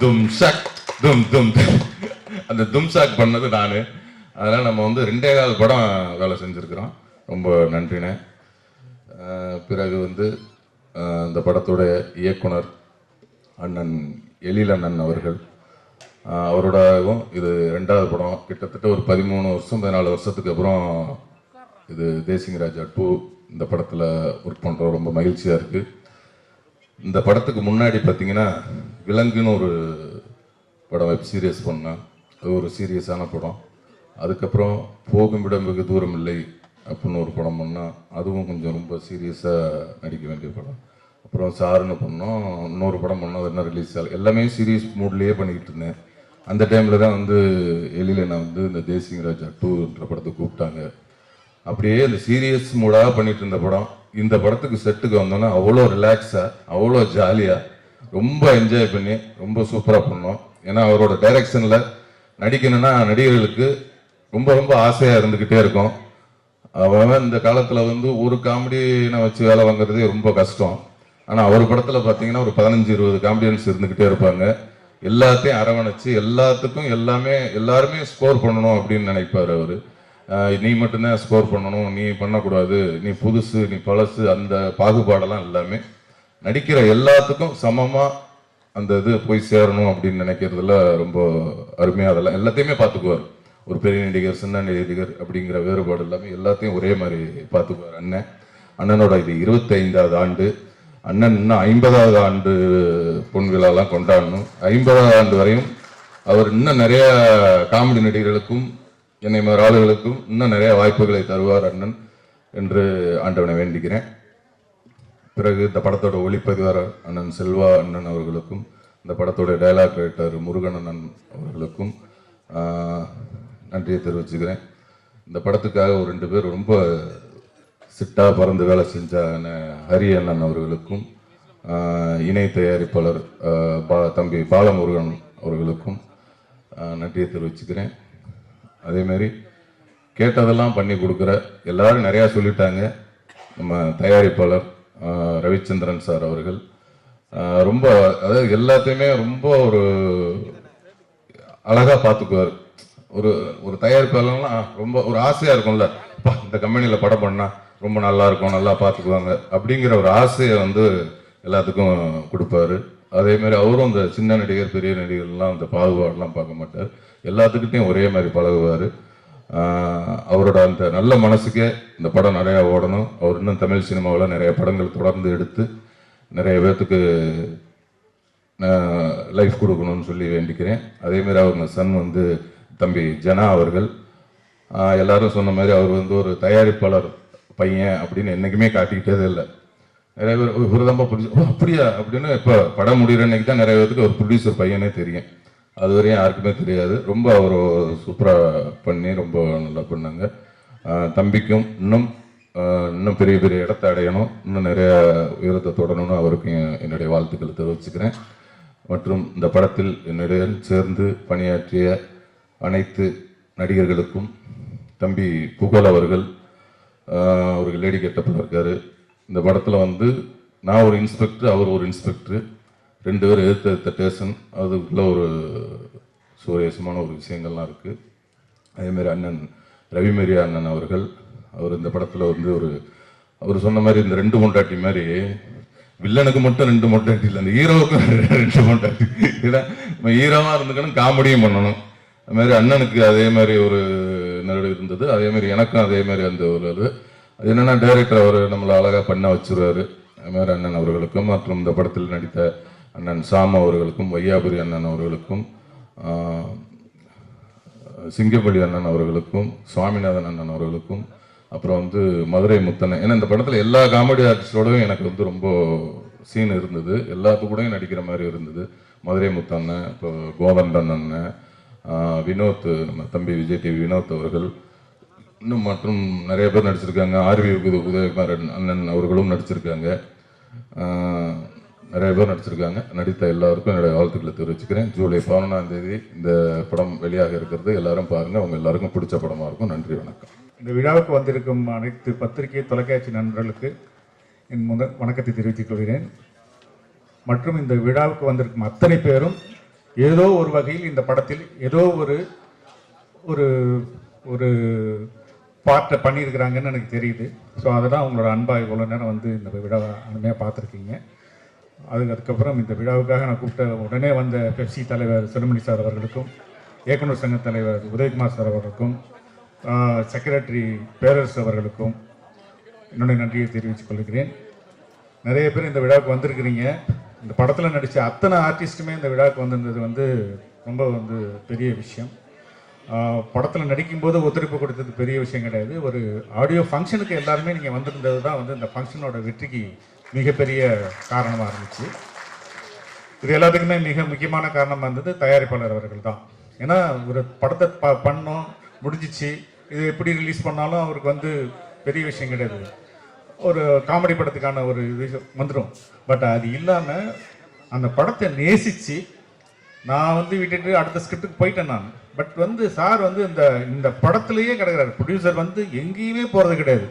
தும் ஷக் தும் தும், அந்த தும் ஷாக் பண்ணது நான். அதனால் நம்ம வந்து 2வது படம் வேலை செஞ்சுருக்கிறோம். ரொம்ப நன்றிண்ணே. பிறகு வந்து இந்த படத்தோட இயக்குனர் அண்ணன் எழில் அண்ணன் அவர்கள், அவரோடவும் இது 2வது படம். கிட்டத்தட்ட ஒரு 13 வருஷம் 14 வருஷத்துக்கு அப்புறம் இது தேசிங்க ராஜா 2 இந்த படத்தில் ஒர்க் பண்ணுறோம். ரொம்ப மகிழ்ச்சியாக இருக்குது. இந்த படத்துக்கு முன்னாடி பார்த்தீங்கன்னா விலங்குன்னு ஒரு படம் வெப் சீரியஸ் பண்ணேன். அது ஒரு சீரியஸான படம். அதுக்கப்புறம் போகும் இடம் வெகு தூரம் இல்லை அப்படின்னு ஒரு படம் பண்ணால், அதுவும் கொஞ்சம் ரொம்ப சீரியஸாக நடிக்க வேண்டிய படம். அப்புறம் சாருன்னு பண்ணோம், இன்னொரு படம் பண்ணோம், அது என்ன ரிலீஸ் ஆகல. எல்லாமே சீரியஸ் மூட்லேயே பண்ணிக்கிட்டு இருந்தேன். அந்த டைமில் தான் வந்து எழில நான் வந்து இந்த தேசிங்க ராஜா 2ன்ற படத்தை கூப்பிட்டாங்க. அப்படியே இந்த சீரியஸ் மூடாக பண்ணிட்டு இருந்த படம் இந்த படத்துக்கு செட்டுக்கு வந்தோன்னா அவ்வளோ ரிலாக்ஸாக, அவ்வளோ ஜாலியாக, ரொம்ப என்ஜாய் பண்ணி ரொம்ப சூப்பராக பண்ணோம். ஏன்னா அவரோட டைரக்ஷனில் நடிக்கணும்னா நடிகர்களுக்கு ரொம்ப ரொம்ப ஆசையாக இருந்துக்கிட்டே இருக்கும். அவன் இந்த காலத்தில் வந்து ஒரு காமெடியை வச்சு வேலை வாங்குறதே ரொம்ப கஷ்டம். ஆனால் அவர் படத்தில் பார்த்தீங்கன்னா ஒரு 15-20 காமெடியன்ஸ் இருந்துக்கிட்டே இருப்பாங்க. எல்லாத்தையும் அரவணைச்சு எல்லாத்துக்கும் எல்லாருமே ஸ்கோர் பண்ணணும் அப்படின்னு நினைப்பார் அவர். நீ மட்டும்தான் ஸ்கோர் பண்ணணும், நீ பண்ணக்கூடாது, நீ புதுசு, நீ பழசு, அந்த பாகுபாடெல்லாம் எல்லாமே நடிக்கிற எல்லாத்துக்கும் சமமாக அந்த இது போய் சேரணும் அப்படின்னு நினைக்கிறதுல ரொம்ப அருமையாக அதெல்லாம் எல்லாத்தையுமே பார்த்துக்குவார். ஒரு பெரிய நடிகர், சின்ன நடிகர் அப்படிங்கிற வேறுபாடு எல்லாமே எல்லாத்தையும் ஒரே மாதிரி பார்த்துக்குவார் அண்ணன். அண்ணனோட இது 25வது ஆண்டு. அண்ணன் இன்னும் 50வது ஆண்டு பொன் விழாலாம் கொண்டாடணும். 50வது ஆண்டு வரையும் அவர் இன்னும் நிறைய காமெடி நடிகர்களுக்கும் என்னை மாதிரி ஆளுகளுக்கும் இன்னும் நிறைய வாய்ப்புகளை தருவார் அண்ணன் என்று ஆண்டவனை வேண்டிக்கிறேன். பிறகு இந்த படத்தோட ஒளிப்பதிவாளர் அண்ணன் செல்வா அண்ணன் அவர்களுக்கும், இந்த படத்தோட டைலாக் ரைட்டர் முருகன் அண்ணன் அவர்களுக்கும் நன்றியை தெரிவிச்சுக்கிறேன். இந்த படத்துக்காக ஒரு 2 பேர் ரொம்ப சிட்டா பறந்து வேலை செஞ்ச ஹரி அண்ணன் அவர்களுக்கும், இணை தயாரிப்பாளர் தம்பி பாலமுருகன் அவர்களுக்கும் நன்றியை தெரிவிச்சுக்கிறேன். அதேமாரி கேட்டதெல்லாம் பண்ணி கொடுக்குற எல்லாரும் நிறையா சொல்லிட்டாங்க. நம்ம தயாரிப்பாளர் ரவிச்சந்திரன் சார் அவர்கள் ரொம்ப, அதாவது எல்லாத்தையுமே ரொம்ப ஒரு அழகாக பார்த்துக்குவார். ஒரு தயாரிப்பாளர்லாம் ரொம்ப ஒரு ஆசையாக இருக்கும்ல, இந்த கம்பெனியில் படம் பண்ணால் ரொம்ப நல்லா இருக்கும், நல்லா பார்த்துக்குவாங்க அப்படிங்கிற ஒரு ஆசையை வந்து எல்லாத்துக்கும் கொடுப்பாரு. அதேமாதிரி அவரும் இந்த சின்ன நடிகர் பெரிய நடிகர்லாம் அந்த பாகுபாடெலாம் பார்க்க மாட்டார், எல்லாத்துக்கிட்டையும் ஒரே மாதிரி பழகுவார். அவரோட அந்த நல்ல மனசுக்கே இந்த படம் நிறையா ஓடணும். அவர் இன்னும் தமிழ் சினிமாவில் நிறைய படங்கள் தொடர்ந்து எடுத்து நிறைய பேர்த்துக்கு லைஃப் கொடுக்கணும்னு சொல்லி வேண்டிக்கிறேன். அதேமாதிரி அவங்க சன் வந்து தம்பி ஜனா அவர்கள், எல்லாரும் சொன்ன மாதிரி அவர் வந்து ஒரு தயாரிப்பாளர் பையன் அப்படின்னு என்றைக்குமே காட்டிக்கிட்டதே இல்லை. நிறைய பேர் விரதமாக ப்ரொடியூசர் அப்படியா அப்படின்னு இப்போ படம் முடிகிற அன்னைக்கு தான் நிறைய பேருக்கு ஒரு ப்ரொடியூசர் பையனே தெரியும். அது வரையும் யாருக்குமே தெரியாது. ரொம்ப அவர் சூப்பராக பண்ணி ரொம்ப நல்லா பண்ணாங்க. தம்பிக்கும் இன்னும் பெரிய பெரிய இடத்த அடையணும், இன்னும் நிறைய உயரத்தை தொடரணும்னு அவருக்கும் என்னுடைய வாழ்த்துக்களை தெரிவிச்சுக்கிறேன். மற்றும் இந்த படத்தில் என்னுடன் சேர்ந்து பணியாற்றிய அனைத்து நடிகர்களுக்கும், தம்பி புகழ் அவர்கள் லேடி கெட்டப்பில் இருக்கார். இந்த படத்தில் வந்து நான் ஒரு இன்ஸ்பெக்டர், அவர் ஒரு இன்ஸ்பெக்டர், 2 பேர் எதிர்த்த ஸ்டேஷன், அதுக்குள்ள ஒரு சுவாரஸ்யமான ஒரு விஷயங்கள்லாம் இருக்குது. அதேமாதிரி அண்ணன் ரவிமேரி அண்ணன் அவர்கள், அவர் இந்த படத்தில் வந்து அவர் சொன்ன மாதிரி இந்த 2 பொண்டாட்டி மாதிரி வில்லனுக்கு மட்டும் 2 பொண்டாட்டி இல்லை, அந்த ஹீரோவுக்கும் 2 பொண்டாட்டி. ஏன்னா நம்ம ஹீரோவாக இருந்துக்கணும், காமெடியும் பண்ணணும். அது மாதிரி அண்ணனுக்கு அதே மாதிரி ஒரு நடு இருந்தது, அதே மாதிரி எனக்கும் அதே மாதிரி அந்த ஒரு அது என்னென்னா டைரக்டர் அவர் நம்மளை அழகாக பண்ண வச்சுருவார். அது மாதிரி அண்ணன் அவர்களுக்கும் மற்றும் இந்த படத்தில் நடித்த அண்ணன் சாம் அவர்களுக்கும், வையாபுரி அண்ணன் அவர்களுக்கும், சிங்கப்பள்ளி அண்ணன் அவர்களுக்கும், சுவாமிநாதன் அண்ணன் அவர்களுக்கும், அப்புறம் வந்து மதுரை முத்தனை. ஏன்னா இந்த படத்தில் எல்லா காமெடி ஆர்டிஸ்டோடையும் எனக்கு வந்து ரொம்ப சீன் இருந்தது, எல்லாத்து கூடயும் நடிக்கிற மாதிரி இருந்தது. மதுரை முத்தண்ணன், இப்போ கோவந்தன் அண்ணன், வினோத், நம்ம தம்பி விஜய் டிவி வினோத் அவர்கள், இன்னும் மற்றும் நிறைய பேர் நடிச்சிருக்காங்க. ஆர்வி உதயகுமார் அண்ணன் அவர்களும் நடிச்சிருக்காங்க. நிறைய பேர் நடிச்சிருக்காங்க. நடித்த எல்லாருக்கும் என்னுடைய வாழ்த்துக்களை தெரிவிச்சுக்கிறேன். ஜூலை 11ஆம் தேதி இந்த படம் வெளியாக இருக்கிறது, எல்லாரும் பாருங்கள், அவங்க எல்லாருக்கும் பிடிச்ச படமாக இருக்கும். நன்றி, வணக்கம். இந்த விழாவுக்கு வந்திருக்கும் அனைத்து பத்திரிகை தொலைக்காட்சி நண்பர்களுக்கு என் வணக்கத்தை தெரிவித்துக் கொள்கிறேன். மற்றும் இந்த விழாவுக்கு வந்திருக்கும் அத்தனை பேரும் ஏதோ ஒரு வகையில் இந்த படத்தில் ஏதோ ஒரு ஒரு பார்ட்டை பண்ணியிருக்கிறாங்கன்னு எனக்கு தெரியுது. ஸோ அதை தான் உங்களோட அன்பாக இவ்வளோ நேரம் வந்து இந்த விழாவை அருமையாக பார்த்துருக்கீங்க. அதுக்கப்புறம் இந்த விழாவுக்காக நான் கூப்பிட்ட உடனே வந்த பெப்சி தலைவர் செல்லுமணி சார் அவர்களுக்கும், இயக்குனர் சங்க தலைவர் உதயகுமார் சார் அவர்களுக்கும், செக்ரட்டரி பேரரசு அவர்களுக்கும் என்னுடைய நன்றியை தெரிவித்துக் கொள்கிறேன். நிறைய பேர் இந்த விழாவுக்கு வந்திருக்கிறீங்க. இந்த படத்தில் நடித்த அத்தனை ஆர்டிஸ்ட்டுமே இந்த விழாவுக்கு வந்திருந்தது வந்து ரொம்ப வந்து பெரிய விஷயம். படத்தில் நடிக்கும்போது ஒத்துழைப்பு கொடுத்தது பெரிய விஷயம் கிடையாது. ஒரு ஆடியோ ஃபங்க்ஷனுக்கு எல்லாருமே நீங்கள் வந்திருந்தது தான் வந்து இந்த ஃபங்க்ஷனோட வெற்றிக்கு மிகப்பெரிய காரணமாக இருந்துச்சு. இது எல்லாத்துக்குமே மிக முக்கியமான காரணமாக இருந்தது தயாரிப்பாளர் அவர்கள் தான். ஏன்னா ஒரு படத்தை பண்ணோம், முடிஞ்சிச்சு, இது எப்படி ரிலீஸ் பண்ணாலும் அவருக்கு வந்து பெரிய விஷயம் கிடையாது. ஒரு காமெடி படத்துக்கான ஒரு விஷயம் வந்துடும். பட் அது இல்லாமல் அந்த படத்தை நேசித்து நான் வந்து விட்டுட்டு அடுத்த ஸ்கிரிப்டுக்கு போயிட்டேன் நான். பட் வந்து சார் வந்து இந்த படத்துலேயே கிடக்கிறாரு. ப்ரொடியூசர் வந்து எங்கேயுமே போகிறது கிடையாது.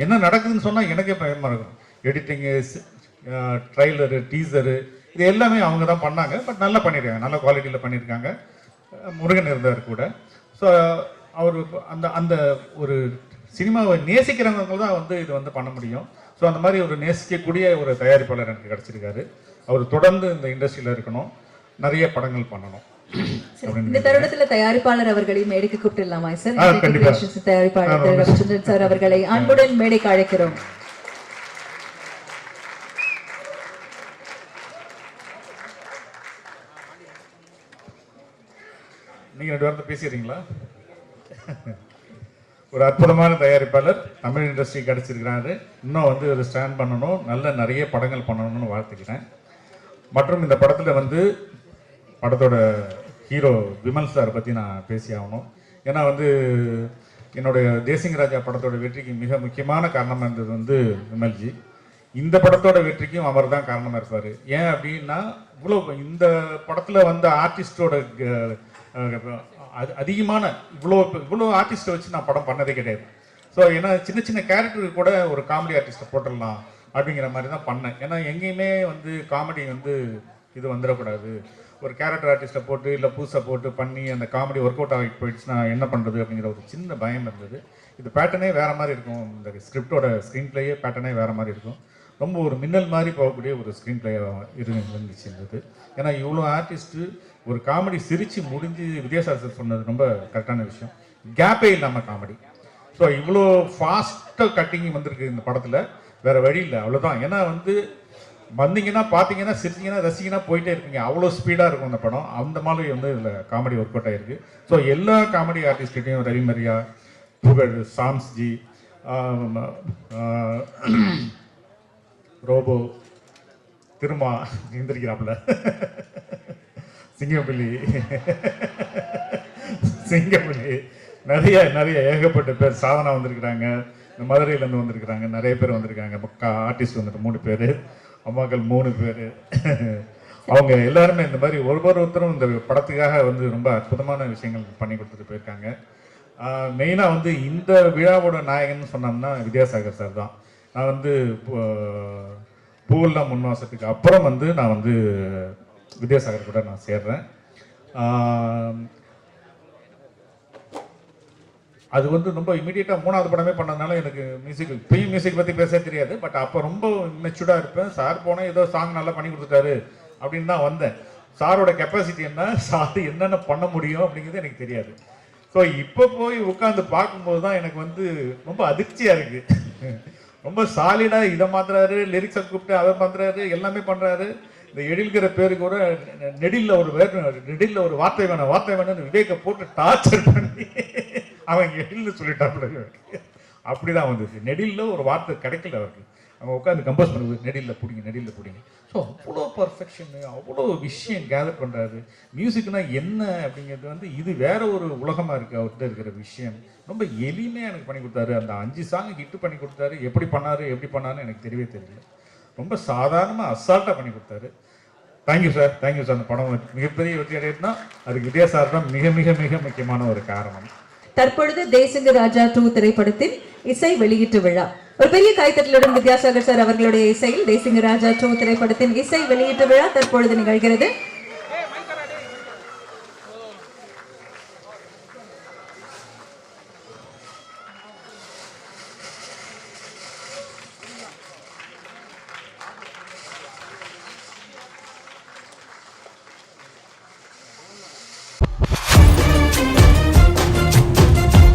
என்ன நடக்குதுன்னு சொன்னால் எனக்கே பயமாக இருக்கும். எடிட்டிங்கு, ட்ரைலரு, டீசரு, இது எல்லாமே அவங்க தான் பண்ணாங்க. பட் நல்லா பண்ணியிருக்காங்க, நல்ல குவாலிட்டியில் பண்ணியிருக்காங்க. முருகன் இருந்தார் கூட. ஸோ அவர் அந்த ஒரு சினிமாவை நேசிக்கிறவங்க தான் வந்து இது வந்து பண்ண முடியும். ஸோ அந்த மாதிரி ஒரு நேசிக்கக்கூடிய ஒரு தயாரிப்பாளர் எனக்கு கிடச்சிருக்காரு. அவர் தொடர்ந்து இந்த இண்டஸ்ட்ரியில் இருக்கணும், நிறைய படங்கள் பண்ணணும். இந்த தருணத்துல தயாரிப்பாளர் அவர்களை மேடைக்கு கூப்பிட்டுலாமா சார்? தயாரிப்பாளர் ரவிச்சந்திரன் சார் அவர்களை அன்புடன் மேடைக்கு அழைக்கிறோம். நீங்கள் 2 வாரத்தை பேசிடுறீங்களா? ஒரு அற்புதமான தயாரிப்பாளர் தமிழ் இண்டஸ்ட்ரி கிடச்சிருக்கிறாரு. இன்னும் வந்து ஒரு ஸ்டாண்ட் பண்ணணும், நிறைய படங்கள் பண்ணணும்னு வாழ்த்துக்கிறேன். மற்றும் இந்த படத்தில் வந்து படத்தோட ஹீரோ விமல் சார் பற்றி நான் பேசி ஆகணும். ஏன்னா வந்து என்னுடைய தேசிங்க ராஜா படத்தோட வெற்றிக்கு மிக முக்கியமான காரணமாக இருந்தது வந்து விமல்ஜி. இந்த படத்தோட வெற்றிக்கும் அவர் தான் காரணமாக இருப்பார். ஏன் அப்படின்னா இவ்வளோ இந்த படத்தில் வந்து ஆர்டிஸ்டோட அதிகமான இவ்வளோ ஆர்டிஸ்ட்டை வச்சு நான் படம் பண்ணதே கிடையாது. ஸோ ஏன்னா சின்ன சின்ன கேரக்டருக்கு கூட ஒரு காமெடி ஆர்டிஸ்ட்டை போட்டுடலாம் அப்படிங்கிற மாதிரி தான் பண்ணேன். ஏன்னா எங்கேயுமே வந்து காமெடி வந்து இது வந்துடக்கூடாது, ஒரு கேரக்டர் ஆர்டிஸ்ட்டை போட்டு இல்லை புதுசாக போட்டு பண்ணி அந்த காமெடி ஒர்க் அவுட் ஆகி போயிடுச்சுன்னா என்ன பண்ணுறது அப்படிங்கிற ஒரு சின்ன பயம் இருந்தது. இது பேட்டர்னே வேறு மாதிரி இருக்கும், இந்த ஸ்கிரிப்டோட ஸ்க்ரீன் பிளேயே பேட்டர்னே வேறு மாதிரி இருக்கும். ரொம்ப ஒரு மின்னல் மாதிரி போகக்கூடிய ஒரு ஸ்க்ரீன் பிளே இருந்துச்சு இருந்தது. ஏன்னா இவ்வளோ ஆர்டிஸ்ட்டு ஒரு காமெடி சிரித்து முடிஞ்சு வித்யாசாகர் சொன்னது ரொம்ப கரெக்டான விஷயம். கேப்பே இல்லாமல் காமெடி. ஸோ இவ்வளோ ஃபாஸ்ட்டாக கட்டிங் வந்திருக்கு இந்த படத்தில், வேறு வழி இல்லை, அவ்வளோதான். ஏன்னா வந்து வந்தீங்கன்னா பார்த்தீங்கன்னா சிரிச்சிங்கன்னா ரசிங்கன்னா போயிட்டே இருக்கீங்க, அவ்வளோ ஸ்பீடாக இருக்கும் அந்த படம். அந்த மாதிரி வந்து இதில் காமெடி ஒர்க் அவுட் ஆகிருக்கு. ஸோ எல்லா காமெடி ஆர்டிஸ்ட்கிட்டையும் ரவி மரியா, புகழ், சாம்ஸ்ஜி, ரோபோ, திருமா எந்திரிக்கிறாப்புல, சிங்கப்பள்ளி நிறைய ஏகப்பட்ட பேர், சாதனா வந்திருக்கிறாங்க, இந்த மதுரையிலேருந்து வந்திருக்கிறாங்க, நிறைய பேர் வந்திருக்காங்க. ஆர்டிஸ்ட் வந்துட்டு 3 பேர், அம்மாக்கள் 3 பேர். அவங்க எல்லாருமே இந்த மாதிரி ஒருத்தரும் இந்த படத்துக்காக வந்து ரொம்ப அற்புதமான விஷயங்கள் பண்ணி கொடுத்துட்டு போயிருக்காங்க. மெயினாக வந்து இந்த விழாவோட நாயகன் சொன்னோம்னா வித்யாசாகர் சார் தான். நான் வந்து பூவெல்லாம் முன்வாசத்துக்கு அப்புறம் வந்து நான் வந்து வித்யாசாகர் கூட நான் சேர்றேன். அது வந்து ரொம்ப இமீடியட்டாக 3வது படமே பண்ணதுனால எனக்கு மியூசிக் பற்றி பேச தெரியாது. பட் அப்போ ரொம்ப மெச்சூர்டாக இருப்பேன். சார் போனால் ஏதோ சாங் நல்லா பண்ணி கொடுத்துட்டாரு அப்படின்னு தான் வந்தேன். சாரோட கெப்பாசிட்டி என்ன, சார் என்னென்ன பண்ண முடியும் அப்படிங்கிறது எனக்கு தெரியாது. ஸோ இப்போ போய் உட்காந்து பார்க்கும்போது தான் எனக்கு வந்து ரொம்ப அதிர்ச்சியாக இருக்குது. ரொம்ப சாலிடாக இதை மாத்துறாரு, லிரிக்ஸை கூப்பிட்டு அதை மாத்துறாரு, எல்லாமே பண்ணுறாரு. இந்த எழில்கிற பேருக்கு கூட நெடில்ல ஒரு வார்த்தை வேணும்னு விவேக்கை போட்டு டார்ச்சர் பண்ணி அவங்க எழில்னு சொல்லிட்டாப்புல. அப்படிதான் வந்துச்சு. நெடில்ல ஒரு வார்த்தை கிடைக்கல அவருக்கு. அவங்க உட்காந்து கம்போஸ் பண்ணுறது நெடில்ல பிடிங்க. ஸோ அவ்வளோ பர்ஃபெக்ஷனு, அவ்வளோ விஷயம் கேதர் பண்ணுறாரு. மியூசிக்னா என்ன அப்படிங்கிறது வந்து இது வேற ஒரு உலகமாக இருக்குது. அவர்கிட்ட இருக்கிற விஷயம் ரொம்ப எளிமையாக எனக்கு பண்ணி கொடுத்தாரு. அந்த 5 சாங் ஹிட்டு பண்ணி கொடுத்தாரு. எப்படி பண்ணாருன்னு எனக்கு தெரியல. ரொம்ப சாதாரணமாக அசால்ட்டாக பண்ணி கொடுத்தாரு. Thank you sir. அந்த படம் மிகப்பெரிய வெற்றி அடையினா அதுக்கு வித்யாசாகர் தான் மிக மிக மிக முக்கியமான ஒரு காரணம். தற்பொழுது தேசிங்க ராஜா 2 திரைப்படத்தின் இசை வெளியீட்டு விழா. ஒரு பெரிய கைத்தட்டலுடன் வித்யாசாகர் சார் அவர்களுடைய இசையில் தேசிங்க ராஜா 2 திரைப்படத்தின் இசை வெளியீட்டு விழா தற்பொழுது நிகழ்கிறது.